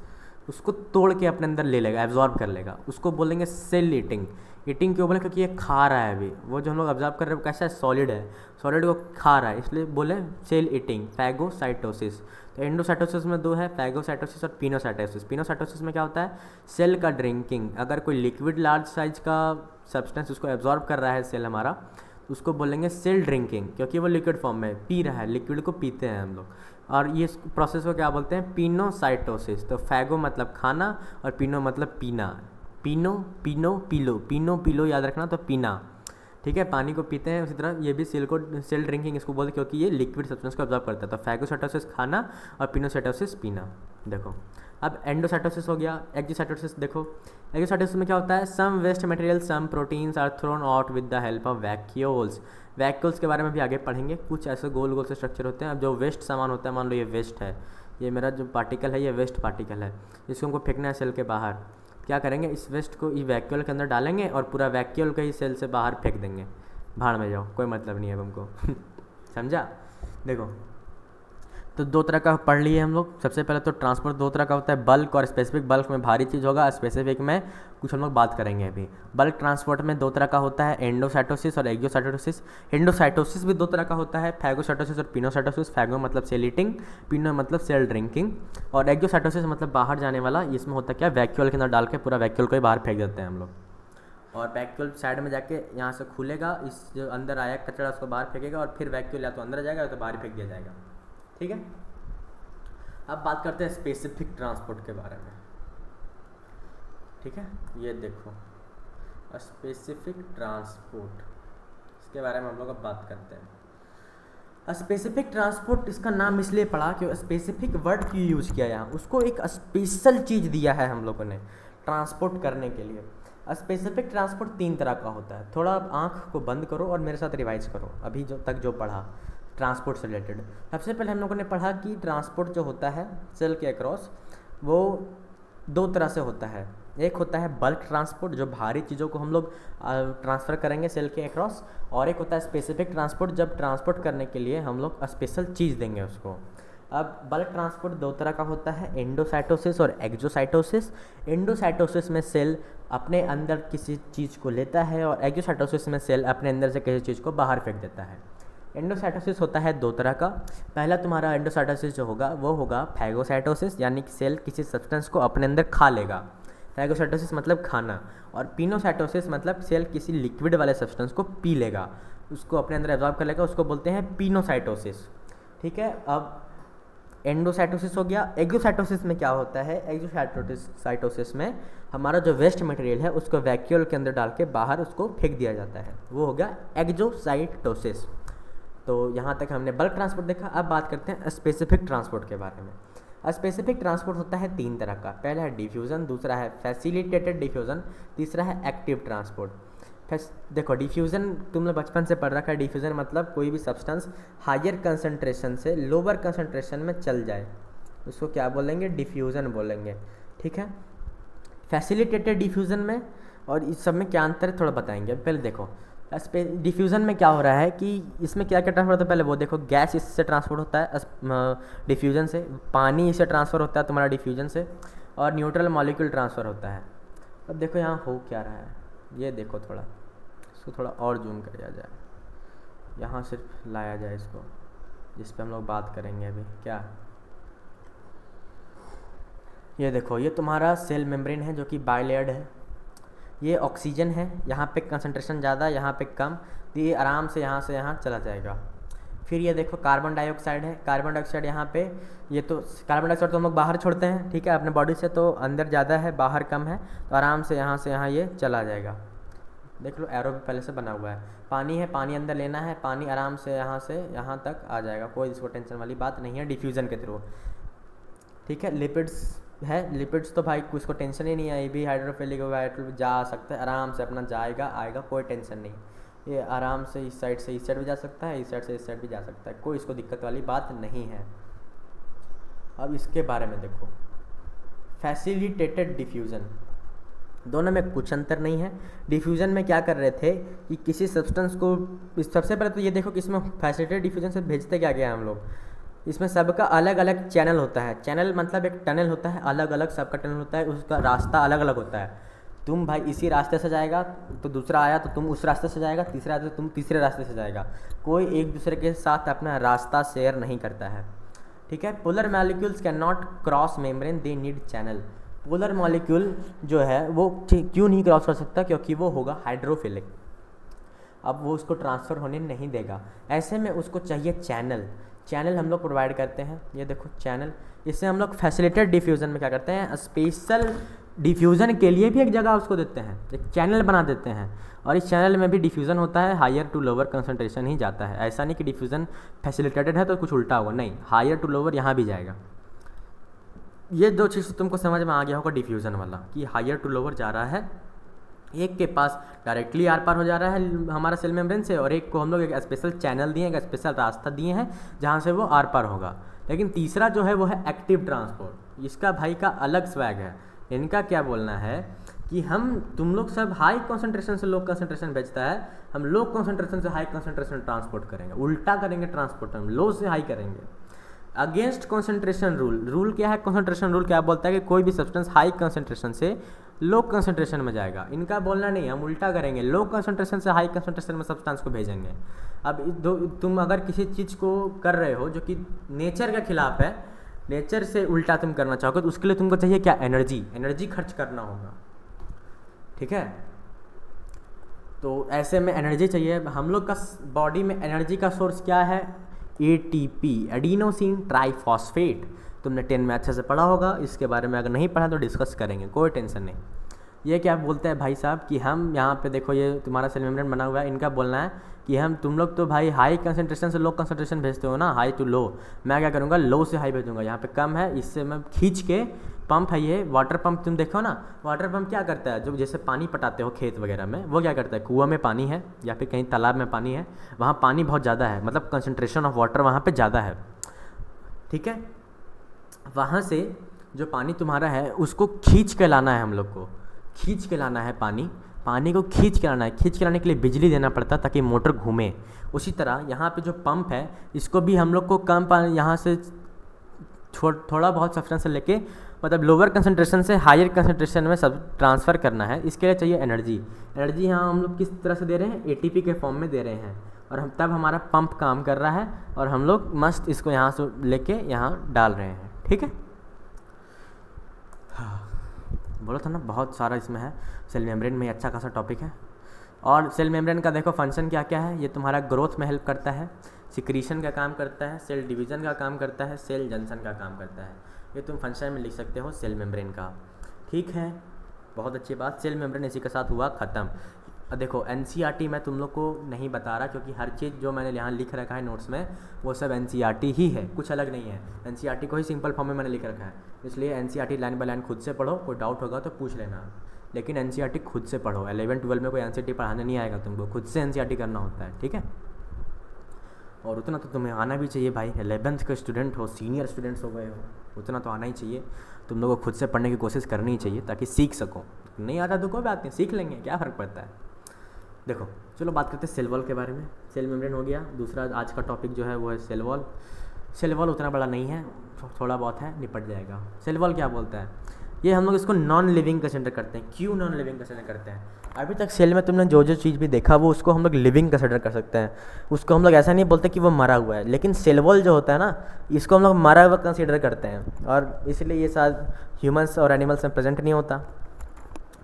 उसको तोड़ के अपने अंदर ले लेगा, एब्जॉर्ब कर लेगा, उसको बोलेंगे सेल ईटिंग। ईटिंग क्यों बोले, क्योंकि ये खा रहा है अभी, वो जो हम लोग ऑब्जर्व कर रहे हैं वो कैसा है, सॉलिड है, सॉलिड को खा रहा है, इसलिए बोले सेल ईटिंग, फैगोसाइटोसिस। तो एंडोसाइटोसिस में दो है, फैगोसाइटोसिस और पिनोसाइटोसिस। पिनोसाइटोसिस में क्या होता है, सेल का ड्रिंकिंग। अगर कोई लिक्विड लार्ज साइज का सब्सटेंस उसको एब्जॉर्ब कर रहा है सेल हमारा, तो उसको बोलेंगे सेल ड्रिंकिंग, क्योंकि वो लिक्विड फॉर्म में पी रहा है, लिक्विड को पीते हैं हम लोग। और ये प्रोसेस को क्या बोलते हैं, पिनोसाइटोसिस। तो फैगो मतलब खाना और पिनो मतलब पीना, पीनो पीलो याद रखना, तो पीना, ठीक है, पानी को पीते हैं। उसी तरह ये भी सेल को सेल ड्रिंकिंग इसको बोलते हैं, क्योंकि ये लिक्विड सब्सटेंस को ऑब्जर्व करता है। तो फैगोसाइटोसिस खाना और पिनोसाइटोसिस पीना। देखो अब एंडोसाइटोसिस हो गया। एक्सोसाइटोसिस देखो, एक्सोसाइटोसिस में क्या होता है, some waste material some proteins are thrown out with the help of vacuoles. Vacuoles के बारे में भी आगे पढ़ेंगे। कुछ ऐसे गोल गोल से स्ट्रक्चर होते हैं। अब जो वेस्ट सामान होता है, मान लो ये वेस्ट है, ये मेरा जो पार्टिकल है ये वेस्ट पार्टिकल है, जिसको हमको फेंकना है सेल के बाहर। क्या करेंगे, इस वेस्ट को इस वैक्यूल के अंदर डालेंगे और पूरा वैक्यूल का ही सेल से बाहर फेंक देंगे, भाड़ में जाओ, कोई मतलब नहीं है हमको। समझा। देखो तो दो तरह का पढ़ लिए हम लोग। सबसे पहले तो ट्रांसपोर्ट दो तरह का होता है, बल्क और स्पेसिफिक। बल्क में भारी चीज़ होगा, स्पेसिफिक में कुछ हम लोग बात करेंगे अभी। बल्क ट्रांसपोर्ट में दो तरह का होता है, एंडोसाइटोसिस और एक्सोसाइटोसिस। एंडोसाइटोसिस भी दो तरह का होता है, फैगोसाइटोसिस और पिनोसाइटोसिस। फैगो मतलब सेल ईटिंग, पिनो मतलब सेल ड्रिंकिंग, और एक्सोसाइटोसिस मतलब बाहर जाने वाला। इसमें होता क्या, वैक्यूल के अंदर डाल के पूरा वैक्यूल को ही बाहर फेंक देते हैं हम लोग, और वैक्यूल साइड में जाके यहाँ से खुलेगा, इस जो अंदर आया कचरा उसको बाहर फेंकेगा, और फिर वैक्यूल या तो अंदर जाएगा या तो बाहर फेंक दिया जाएगा, ठीक है। अब बात करते हैं स्पेसिफिक ट्रांसपोर्ट के बारे में, ठीक है। ये देखो स्पेसिफिक ट्रांसपोर्ट, इसके बारे में हम लोग अब बात करते हैं। स्पेसिफिक ट्रांसपोर्ट, इसका नाम इसलिए पड़ा कि स्पेसिफिक वर्ड क्यों यूज़ किया यहाँ, उसको एक स्पेशल चीज़ दिया है हम लोगों ने ट्रांसपोर्ट करने के लिए। स्पेसिफिक ट्रांसपोर्ट तीन तरह का होता है। थोड़ा आप आँख को बंद करो और मेरे साथ रिवाइज करो अभी जो तक जो पढ़ा ट्रांसपोर्ट से रिलेटेड। सबसे पहले हम लोगों ने पढ़ा कि ट्रांसपोर्ट जो होता है सेल के अक्रॉस, वो दो तरह से होता है। एक होता है बल्क ट्रांसपोर्ट, जो भारी चीज़ों को हम लोग ट्रांसफ़र करेंगे सेल के अक्रॉस, और एक होता है स्पेसिफिक ट्रांसपोर्ट, जब ट्रांसपोर्ट करने के लिए हम लोग स्पेशल चीज़ देंगे उसको। अब बल्क ट्रांसपोर्ट दो तरह का होता है, एंडोसाइटोसिस और एक्सोसाइटोसिस। एंडोसाइटोसिस में सेल अपने अंदर किसी चीज़ को लेता है और एक्सोसाइटोसिस में सेल अपने अंदर से किसी चीज़ को बाहर फेंक देता है। एंडोसाइटोसिस होता है दो तरह का। पहला तुम्हारा एंडोसाइटोसिस जो होगा वो होगा फैगोसाइटोसिस, यानी कि सेल किसी सब्सटेंस को अपने अंदर खा लेगा। फैगोसाइटोसिस मतलब खाना, और पिनोसाइटोसिस मतलब सेल किसी लिक्विड वाले सब्सटेंस को पी लेगा, उसको अपने अंदर एब्जॉर्ब कर लेगा, उसको बोलते हैं पिनोसाइटोसिस। ठीक है, अब एंडोसाइटोसिस हो गया। एक्सोसाइटोसिस में क्या होता है, एक्सोसाइटोसिस में हमारा जो वेस्ट मटेरियल है उसको वैक्यूल के अंदर डाल के बाहर उसको फेंक दिया जाता है, वो हो गया एक्सोसाइटोसिस। तो यहाँ तक हमने बल्क ट्रांसपोर्ट देखा। अब बात करते हैं स्पेसिफिक ट्रांसपोर्ट के बारे में। स्पेसिफिक ट्रांसपोर्ट होता है तीन तरह का, पहला है डिफ्यूज़न, दूसरा है फैसिलिटेटेड डिफ्यूज़न, तीसरा है एक्टिव ट्रांसपोर्ट। देखो डिफ्यूज़न तुम लोग बचपन से पढ़ रखा है, डिफ्यूज़न मतलब कोई भी सब्सटेंस हायर कंसंट्रेशन से लोअर कंसंट्रेशन में चल जाए, उसको क्या बोलेंगे, डिफ्यूज़न बोलेंगे। ठीक है, फैसिलिटेटेड डिफ्यूज़न में और इस सब में क्या अंतर है थोड़ा बताएंगे। पहले देखो डिफ्यूज़न में क्या हो रहा है कि इसमें क्या क्या ट्रांसफर होता है, पहले वो देखो, गैस इससे ट्रांसफर होता है डिफ्यूज़न से, पानी इससे ट्रांसफ़र होता है तुम्हारा डिफ्यूज़न से, और न्यूट्रल मॉलिक्यूल ट्रांसफ़र होता है। अब देखो यहाँ हो क्या रहा है, ये देखो थोड़ा इसको थोड़ा और जूम किया जाए, यहाँ सिर्फ लाया जाए इसको, जिस पे हम लोग बात करेंगे अभी। क्या ये देखो, ये तुम्हारा सेल मेम्ब्रेन है जो कि बाइलेयर्ड है, ये ऑक्सीजन है, यहाँ पे कंसंट्रेशन ज़्यादा, यहाँ पे कम, तो ये आराम से यहाँ चला जाएगा। फिर ये देखो कार्बन डाइऑक्साइड है, कार्बन डाइऑक्साइड यहाँ पे, ये तो कार्बन डाइऑक्साइड तो हम लोग बाहर छोड़ते हैं, ठीक है, अपने बॉडी से, तो अंदर ज़्यादा है बाहर कम है, तो आराम से यहाँ ये चला जाएगा। देख लो एरो भी पहले से बना हुआ है। पानी है, पानी अंदर लेना है, पानी आराम से यहाँ तक आ जाएगा, कोई इसको टेंशन वाली बात नहीं है डिफ्यूज़न के थ्रू। ठीक है, लिपिड्स है, लिपिड्स तो भाई कुछ को टेंशन ही नहीं है, ये भी हाइड्रोफिलिक जा सकता है, आराम से अपना जाएगा आएगा, कोई टेंशन नहीं, ये आराम से इस साइड से इस साइड भी जा सकता है, इस साइड से इस साइड भी जा सकता है, कोई इसको दिक्कत वाली बात नहीं है। अब इसके बारे में देखो, फैसिलिटेटेड डिफ्यूज़न, दोनों में कुछ अंतर नहीं है। डिफ्यूज़न में क्या कर रहे थे कि किसी सब्सटेंस को, सबसे पहले तो ये देखो कि इसमें फैसिलिटेटेड डिफ्यूज़न से भेजते क्या गया हम लोग, इसमें सबका अलग अलग चैनल होता है। चैनल मतलब एक टनल होता है, अलग अलग सबका टनल होता है, उसका रास्ता अलग अलग होता है। तुम भाई इसी रास्ते से जाएगा तो दूसरा आया तो तुम उस रास्ते से जाएगा, तीसरा आया तो तुम तीसरे रास्ते से जाएगा, कोई एक दूसरे के साथ अपना रास्ता शेयर नहीं करता है। ठीक है, polar molecules can not cross membrane, they need channel. Polar molecule जो है वो क्यों नहीं क्रॉस कर सकता, क्योंकि वो होगा हाइड्रोफिलिक, अब वो उसको ट्रांसफ़र होने नहीं देगा, ऐसे में उसको चाहिए चैनल। चैनल हम लोग प्रोवाइड करते हैं, ये देखो चैनल, इससे हम लोग फैसिलिटेटेड डिफ्यूज़न में क्या करते हैं, स्पेशल डिफ्यूज़न के लिए भी एक जगह उसको देते हैं, एक चैनल बना देते हैं, और इस चैनल में भी डिफ्यूज़न होता है, हायर टू लोअर कंसंट्रेशन ही जाता है। ऐसा नहीं कि डिफ्यूज़न फैसिलिटेटेड है तो कुछ उल्टा होगा, नहीं, हायर टू लोअर यहाँ भी जाएगा। ये दो चीज़ तुमको समझ में आ गया होगा डिफ्यूज़न वाला, कि हायर टू लोअर जा रहा है, एक के पास डायरेक्टली आर पार हो जा रहा है हमारा सेल मेम्ब्रेन से, और एक को हम लोग एक स्पेशल चैनल दिए, एक स्पेशल रास्ता दिए हैं जहाँ से वो आर पार होगा। लेकिन तीसरा जो है वो है एक्टिव ट्रांसपोर्ट, इसका भाई का अलग स्वैग है। इनका क्या बोलना है कि तुम लोग सब हाई कंसंट्रेशन से लो कंसंट्रेशन भेजता है, हम लो कंसंट्रेशन से हाई कंसंट्रेशन ट्रांसपोर्ट करेंगे, उल्टा करेंगे ट्रांसपोर्ट, हम लो से हाई करेंगे। अगेंस्ट कंसंट्रेशन रूल क्या है, कंसंट्रेशन रूल क्या बोलता है कि कोई भी सब्सटेंस हाई कंसंट्रेशन से लो कंसंट्रेशन में जाएगा, इनका बोलना नहीं, हम उल्टा करेंगे, लो कंसंट्रेशन से हाई कंसंट्रेशन में सब्सटेंस को भेजेंगे। अब तुम अगर किसी चीज़ को कर रहे हो जो कि नेचर के खिलाफ है, नेचर से उल्टा तुम करना चाहोगे, तो उसके लिए तुमको चाहिए क्या, एनर्जी खर्च करना होगा। ठीक है, तो ऐसे में एनर्जी चाहिए। हम लोग का बॉडी में एनर्जी का सोर्स क्या है, ATP, एडिनोसिन ट्राइफॉस्फेट। तुमने 10 में अच्छे से पढ़ा होगा, इसके बारे में अगर नहीं पढ़ा तो डिस्कस करेंगे, कोई टेंशन नहीं। ये क्या बोलते हैं भाई साहब कि हम यहाँ पे देखो, ये तुम्हारा सेल मेम्ब्रेन बना हुआ है, इनका बोलना है कि तुम लोग तो भाई हाई कंसंट्रेशन से लो कंसंट्रेशन भेजते हो ना, हाई टू लो, मैं क्या करूँगा, लो से हाई भेजूँगा, यहाँ पे कम है, इससे मैं खींच के, पंप है ये वाटर पंप, तुम देखो ना वाटर पंप क्या करता है, जो जैसे पानी पटाते हो खेत वगैरह में, वो क्या करता है, कुआं में पानी है या फिर कहीं तालाब में पानी है, वहाँ पानी बहुत ज़्यादा है, मतलब कंसंट्रेशन ऑफ वाटर वहाँ पे ज़्यादा है। ठीक है, वहाँ से जो पानी तुम्हारा है उसको खींच के लाना है हम लोग को, खींच के लाना है पानी को खींच के लाना है। खींच के लाने के लिए बिजली देना पड़ता है ताकि मोटर घूमे। उसी तरह यहाँ पे जो पंप है इसको भी हम लोग को कम पानी यहाँ से थोड़ा बहुत सब्सटेंस से लेके मतलब लोअर कंसंट्रेशन से हायर कंसंट्रेशन में सब ट्रांसफ़र करना है। इसके लिए चाहिए एनर्जी। एनर्जी यहाँ हम लोग किस तरह से दे रहे हैं, एटीपी के फॉर्म में दे रहे हैं। और हम तब हमारा पंप काम कर रहा है और हम लोग मस्त इसको यहाँ से लेके यहाँ डाल रहे हैं। ठीक है, हाँ बोला था ना बहुत सारा इसमें है। सेल मेम्ब्रेन में अच्छा खासा टॉपिक है। और सेल मेम्ब्रेन का देखो फंक्शन क्या क्या है। ये तुम्हारा ग्रोथ में हेल्प करता है, सिक्रीशन का काम करता है, सेल डिवीज़न का काम करता है, सेल जंक्शन का काम करता है। ये तुम फंक्शन में लिख सकते हो सेल मेम्ब्रेन का। ठीक है, बहुत अच्छी बात। सेल मेम्ब्रेन इसी के साथ हुआ ख़त्म। देखो एनसीईआरटी मैं तुम लोग को नहीं बता रहा क्योंकि हर चीज़ जो मैंने यहाँ लिख रखा है नोट्स में वो सब एनसीईआरटी ही है, कुछ अलग नहीं है। एनसीईआरटी को ही सिंपल फॉर्म में मैंने लिख रखा है, इसलिए एनसीईआरटी लाइन बाय लाइन खुद से पढ़ो। कोई डाउट होगा तो पूछ लेना, लेकिन एनसीईआरटी खुद से पढ़ो। 11-12 में कोई एनसीईआरटी पढ़ाने नहीं आएगा तुमको, खुद से एनसीईआरटी करना होता है। ठीक है, और उतना तो तुम्हें आना भी चाहिए भाई। 11th के स्टूडेंट हो, सीनियर स्टूडेंट्स हो गए हो, उतना तो आना ही चाहिए। तुम लोगों को खुद से पढ़ने की कोशिश करनी ही चाहिए ताकि सीख सको। नहीं आता तो कोई बात नहीं, सीख लेंगे, क्या फ़र्क पड़ता है। देखो चलो बात करते हैं सेल वॉल के बारे में। सेल मेम्ब्रेन हो गया। दूसरा आज का टॉपिक जो है वो है सेल वॉल। सेल वॉल उतना बड़ा नहीं है, थोड़ा बहुत है, निपट जाएगा। सेल वॉल क्या बोलता है, ये हम लोग इसको नॉन लिविंग कंसिडर करते हैं। क्यों नॉन लिविंग कंसिडर करते हैं? अभी तक सेल में तुमने जो जो चीज़ भी देखा वो उसको हम लोग लिविंग कंसिडर कर सकते हैं। उसको हम लोग ऐसा नहीं बोलते कि वो मरा हुआ है, लेकिन सेल वॉल जो होता है ना इसको हम लोग मरा हुआ कंसिडर करते हैं। और इसलिए ये शायद ह्यूमंस और एनिमल्स में प्रेजेंट नहीं होता।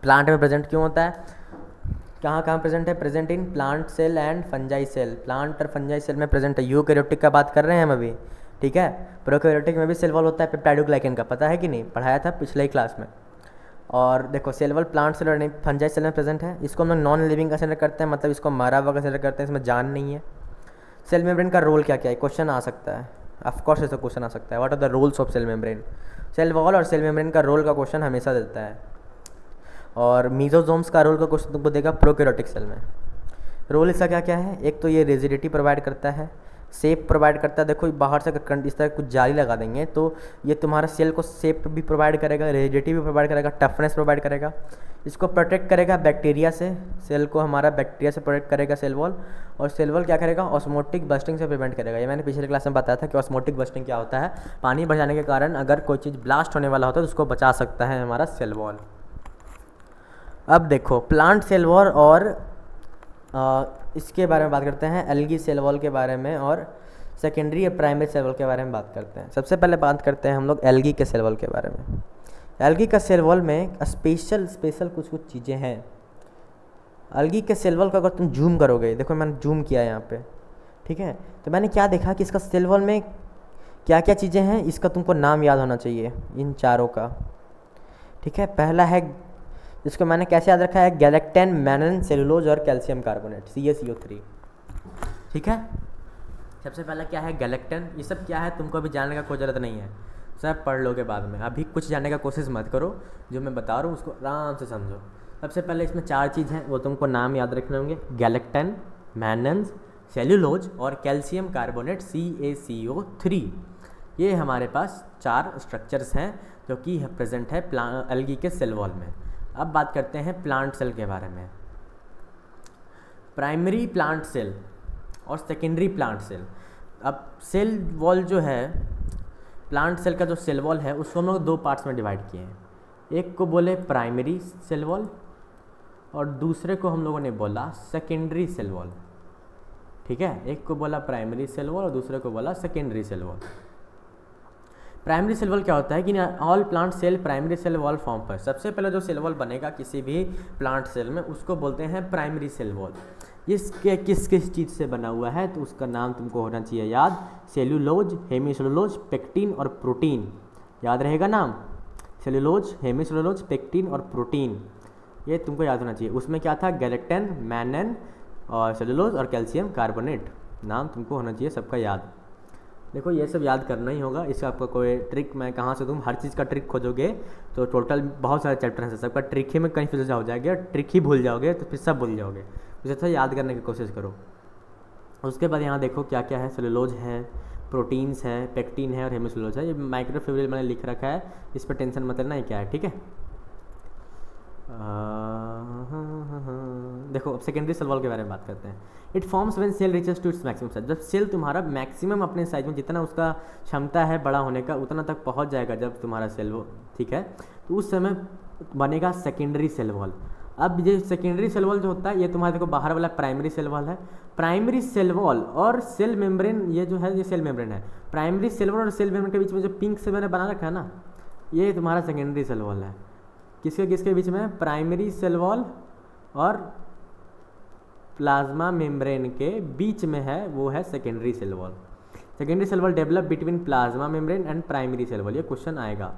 प्लांट में प्रेजेंट क्यों होता है? कहाँ कहाँ प्रेजेंट है? Present in plant cell and fungi cell. Plant और फंजाई सेल में प्रेजेंट है। यूकैरियोटिक का बात कर रहे हैं हम अभी, ठीक है। प्रोकैरियोटिक में भी सेल वॉल होता है, पेप्टाइडोग्लाइकन का, पता है कि नहीं? पढ़ाया था पिछले ही क्लास में। और देखो सेल वॉल प्लांट सेल और फंजाई सेल में प्रेजेंट है। इसको हम लोग नॉन लिविंग कंसिडर करते हैं, मतलब इसको मरा हुआ कंसिडर करते हैं, इसमें जान नहीं है। सेल मेम्ब्रेन का रोल क्या क्या है? क्वेश्चन आ सकता है, ऑफकोर्स ऐसा क्वेश्चन आ सकता है। What are the roles of cell membrane? Cell wall और सेल मेम्ब्रेन का रोल का क्वेश्चन हमेशा देता है। और मीजोजोम्स का रोल का क्वेश्चन तुमको देगा प्रोकैरियोटिक सेल में। रोल इसका क्या क्या है? एक तो ये रिजिडिटी प्रोवाइड करता है, शेप प्रोवाइड करता है। देखो बाहर से अगर इस तरह कुछ जाली लगा देंगे तो ये तुम्हारा सेल को शेप भी प्रोवाइड करेगा, रिजिडिटी भी प्रोवाइड करेगा, टफनेस प्रोवाइड करेगा। इसको प्रोटेक्ट करेगा बैक्टीरिया से, सेल को हमारा बैक्टीरिया से प्रोटेक्ट करेगा सेल वॉल। और सेल वॉल क्या करेगा? ऑस्मोटिक बस्टिंग से प्रिवेंट करेगा। ये मैंने पिछले क्लास में बताया था कि ऑस्मोटिक बस्टिंग क्या होता है। पानी बढ़ जाने के कारण अगर कोई चीज़ ब्लास्ट होने वाला होता है तो उसको बचा सकता है हमारा सेल वॉल। अब देखो प्लांट सेल वॉल और इसके बारे में बात करते हैं, एल्गी सेल वॉल के बारे में और सेकेंडरी और प्राइमरी सेल वॉल के बारे में बात करते हैं। सबसे पहले बात करते हैं हम लोग एल्गी के सेल वॉल के बारे में। एल्गी का सेल वॉल में स्पेशल कुछ चीज़ें हैं। एल्गी के सेल वॉल का अगर तुम जूम करोगे, देखो मैंने जूम किया यहाँ पे, ठीक है, तो मैंने क्या देखा कि इसका सेल वॉल में क्या क्या चीज़ें हैं, इसका तुमको नाम याद होना चाहिए इन चारों का, ठीक है। पहला है, इसको मैंने कैसे याद रखा है, गैलेक्टेन, मैनन, सेलुलोज और कैल्शियम कार्बोनेट, CaCO3, ठीक है। सबसे पहला क्या है? गैलेक्टेन। ये सब क्या है तुमको अभी जानने का कोई ज़रूरत नहीं है, सब पढ़ लोगे बाद में। अभी कुछ जानने का कोशिश मत करो, जो मैं बता रहा हूँ उसको आराम से समझो। सबसे पहले इसमें 4 चीज़ हैं, वो तुमको नाम याद रखने होंगे, गैलेक्टेन, मैनन, सेलुलोज और कैल्शियम कार्बोनेट CaCO3। ये हमारे पास 4 स्ट्रक्चर्स हैं जो कि प्रेजेंट है एल्गी के सेल वॉल में। अब बात करते हैं प्लांट सेल के बारे में। प्राइमरी प्लांट सेल और सेकेंडरी प्लांट सेल। अब सेल वॉल जो है, प्लांट सेल का जो सेल वॉल है उसको हम लोग 2 पार्ट्स में डिवाइड किए हैं। एक को बोले प्राइमरी सेल वॉल और दूसरे को हम लोगों ने बोला सेकेंडरी सेल वॉल, ठीक है। एक को बोला प्राइमरी सेल वॉल और दूसरे को बोला secondary cell wall. Primary cell wall क्या होता है कि all plant cell primary cell wall form पर। सबसे पहले जो सेल वॉल बनेगा किसी भी प्लांट सेल में उसको बोलते हैं प्राइमरी सेल वॉल। इसके किस किस चीज़ से बना हुआ है तो उसका नाम तुमको होना चाहिए याद, सेल्यूलोज, हेमीसेलुलोज, पेक्टिन और प्रोटीन। याद रहेगा नाम, सेल्यूलोज, हेमीसेलुलोज, पेक्टिन और प्रोटीन, ये तुमको याद होना चाहिए। उसमें क्या था? गैलेक्टेन, मैनन और सेल्यूलोज और कैल्शियम कार्बोनेट। नाम तुमको होना चाहिए सबका याद। देखो ये सब याद करना ही होगा, इसका आपका कोई ट्रिक मैं कहाँ से, तुम हर चीज़ का ट्रिक खोजोगे तो टोटल बहुत सारे चैप्टर हैं, सबका ट्रिक ही में कन्फ्यूज हो जाएगा, ट्रिक ही भूल जाओगे तो फिर सब भूल जाओगे। उसे तो याद करने की कोशिश करो। उसके बाद यहाँ देखो क्या क्या है, सेलुलोज है, प्रोटीन्स है, पेक्टिन है और हेमीसेलुलोज है। ये माइक्रोफिब्रिल मैंने लिख रखा है, इस पर टेंशन मत लेना, ये क्या है, ठीक है। देखो अब सेकेंडरी सेल वॉल के बारे में बात करते हैं। It forms when cell reaches to its maximum size, जब सेल तुम्हारा मैक्सिमम अपने साइज में जितना उसका क्षमता है बड़ा होने का उतना तक पहुंच जाएगा जब तुम्हारा सेल वो, ठीक है, तो उस समय बनेगा सेकेंडरी सेल वॉल। अब ये सेकेंडरी सेल वॉल जो होता है ये तुम्हारे देखो बाहर वाला प्राइमरी सेल वॉल है। प्राइमरी सेल वॉल और सेल मेम्ब्रेन, ये जो है ये सेल मेम्ब्रेन है। प्राइमरी सेल वॉल और सेल मेम्ब्रेन के बीच में जो पिंक से मैंने बना रखा है ना, ये तुम्हारा सेकेंडरी सेल वॉल है। किसके किसके बीच में? प्राइमरी सेल वॉल और प्लाज्मा मेम्ब्रेन के बीच में है, वो है secondary cell wall. Secondary cell wall develop between plasma membrane and primary cell wall, ये क्वेश्चन आएगा।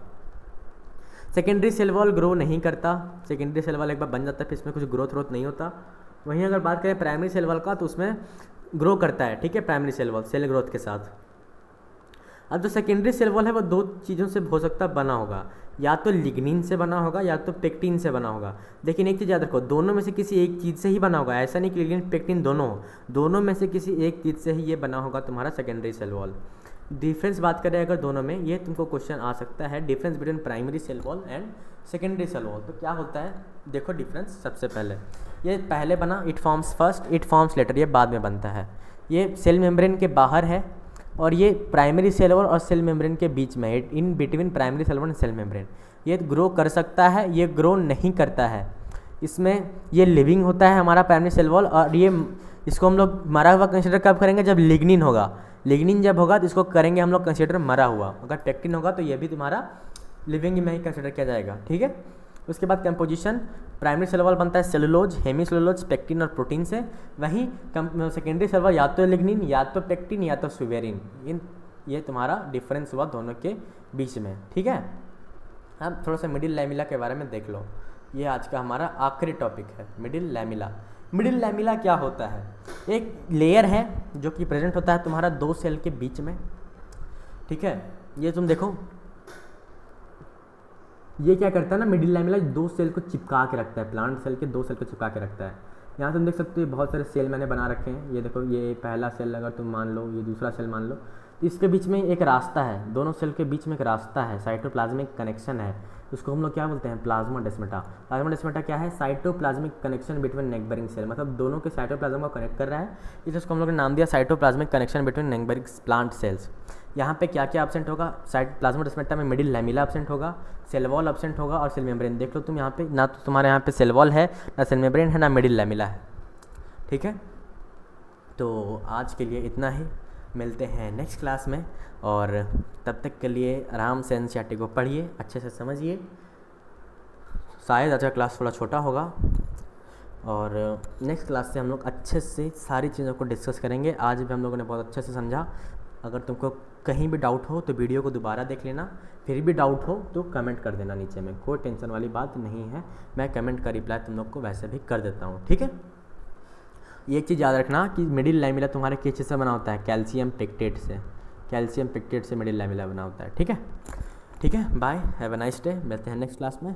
सेकेंडरी सेल वॉल ग्रो नहीं करता, सेकेंडरी सेल वॉल एक बार बन जाता है फिर इसमें कुछ ग्रोथ नहीं होता। वहीं अगर बात करें प्राइमरी सेल वॉल का तो उसमें ग्रो करता है, ठीक है, primary cell wall cell growth के साथ। अब जो सेकेंडरी सेल वॉल है वो दो चीज़ों से हो सकता बना होगा, या तो लिग्निन से बना होगा या तो पेक्टिन से बना होगा। लेकिन एक चीज़ याद रखो, दोनों में से किसी एक चीज़ से ही बना होगा, ऐसा नहीं कि लिग्निन पेक्टिन दोनों में से किसी एक चीज़ से ही ये बना होगा तुम्हारा सेकेंडरी सेल वॉल। डिफरेंस बात करें अगर दोनों में, ये तुमको क्वेश्चन आ सकता है, difference between primary cell wall and secondary cell wall. तो क्या होता है देखो डिफरेंस, सबसे पहले ये पहले बना it forms first, it forms later, ये बाद में बनता है। ये सेल मेम्ब्रेन के बाहर है और ये प्राइमरी सेल वॉल और सेल मेम्ब्रेन के बीच में, in between primary cell wall and cell membrane. ये ग्रो कर सकता है, ये ग्रो नहीं करता है। इसमें ये लिविंग होता है हमारा प्राइमरी सेल वॉल, और ये इसको हम लोग मरा हुआ कंसिडर कब करेंगे? जब लिग्निन होगा। लिग्निन जब होगा तो इसको करेंगे हम लोग कंसिडर मरा हुआ। अगर पेक्टिन होगा तो ये भी तुम्हारा लिविंग में ही कंसिडर किया जाएगा, ठीक है। उसके बाद कंपोजिशन, प्राइमरी सेल वॉल बनता है सेलुलोज, हेमी सेलुलोज, पेक्टिन और प्रोटीन से। वहीं सेकेंडरी सेल वॉल या तो लिग्निन या तो पेक्टिन या तो स्यूवेरिन, इन ये तुम्हारा डिफरेंस हुआ दोनों के बीच में, ठीक है। अब थोड़ा सा मिडिल लैमिला के बारे में देख लो, ये आज का हमारा आखिरी टॉपिक है, मिडिल लैमिला। मिडिल लैमिला क्या होता है? एक लेयर है जो कि प्रेजेंट होता है तुम्हारा दो सेल के बीच में, ठीक है। ये तुम देखो, ये क्या करता है ना, मिडिल लैमिला दो सेल को चिपका के रखता है, प्लांट सेल के दो सेल को चिपका के रखता है। यहाँ तुम देख सकते हो बहुत सारे सेल मैंने बना रखे हैं। ये देखो, ये पहला सेल अगर तुम मान लो, ये दूसरा सेल मान लो, तो इसके बीच में एक रास्ता है, दोनों सेल के बीच में एक रास्ता है, साइटोप्लाज्मिक कनेक्शन है। उसको हम लोग क्या बोलते हैं? प्लाज्माडेस्माटा। प्लाज्माडेस्माटा क्या है? साइटोप्लाज्मिक कनेक्शन बिटवीन नेक्बरिंग सेल, मतलब दोनों के साइटोप्लाज्म को कनेक्ट कर रहा है, इसलिए उसको हम लोग ने नाम दिया cytoplasmic connection between neighbouring plant cells. यहाँ पे क्या क्या एब्सेंट होगा? साइट प्लाज्माडेस्माटा में मिडिल लैमिला एब्सेंट होगा, सेल वॉल एब्सेंट होगा और सेल मेम्ब्रेन। देख लो तुम यहाँ पे, ना तो तुम्हारे यहाँ पे सेल वॉल है, ना सेल मेम्ब्रेन है, ना मिडिल लैमिला है, ठीक है। तो आज के लिए इतना ही, मिलते हैं नेक्स्ट क्लास में, और तब तक के लिए आराम से एनसीईआरटी को पढ़िए, अच्छे से समझिए। शायद आज का क्लास थोड़ा छोटा होगा, और नेक्स्ट क्लास से हम लोग अच्छे से सारी चीज़ों को डिस्कस करेंगे। आज भी हम लोगों ने बहुत अच्छे से समझा। अगर तुमको कहीं भी डाउट हो तो वीडियो को दोबारा देख लेना, फिर भी डाउट हो तो कमेंट कर देना नीचे में, कोई टेंशन वाली बात नहीं है, मैं कमेंट का रिप्लाई तुम लोग को वैसे भी कर देता हूँ, ठीक है। ये एक चीज़ याद रखना कि मिडिल लैमिला तुम्हारे किस चीज़ से बना होता है? कैल्शियम पेक्टेट से, कैल्शियम पेक्टेट से मिडिल लैमिला बना होता है, ठीक है। ठीक है, bye, have a nice day, मिलते हैं नेक्स्ट क्लास में।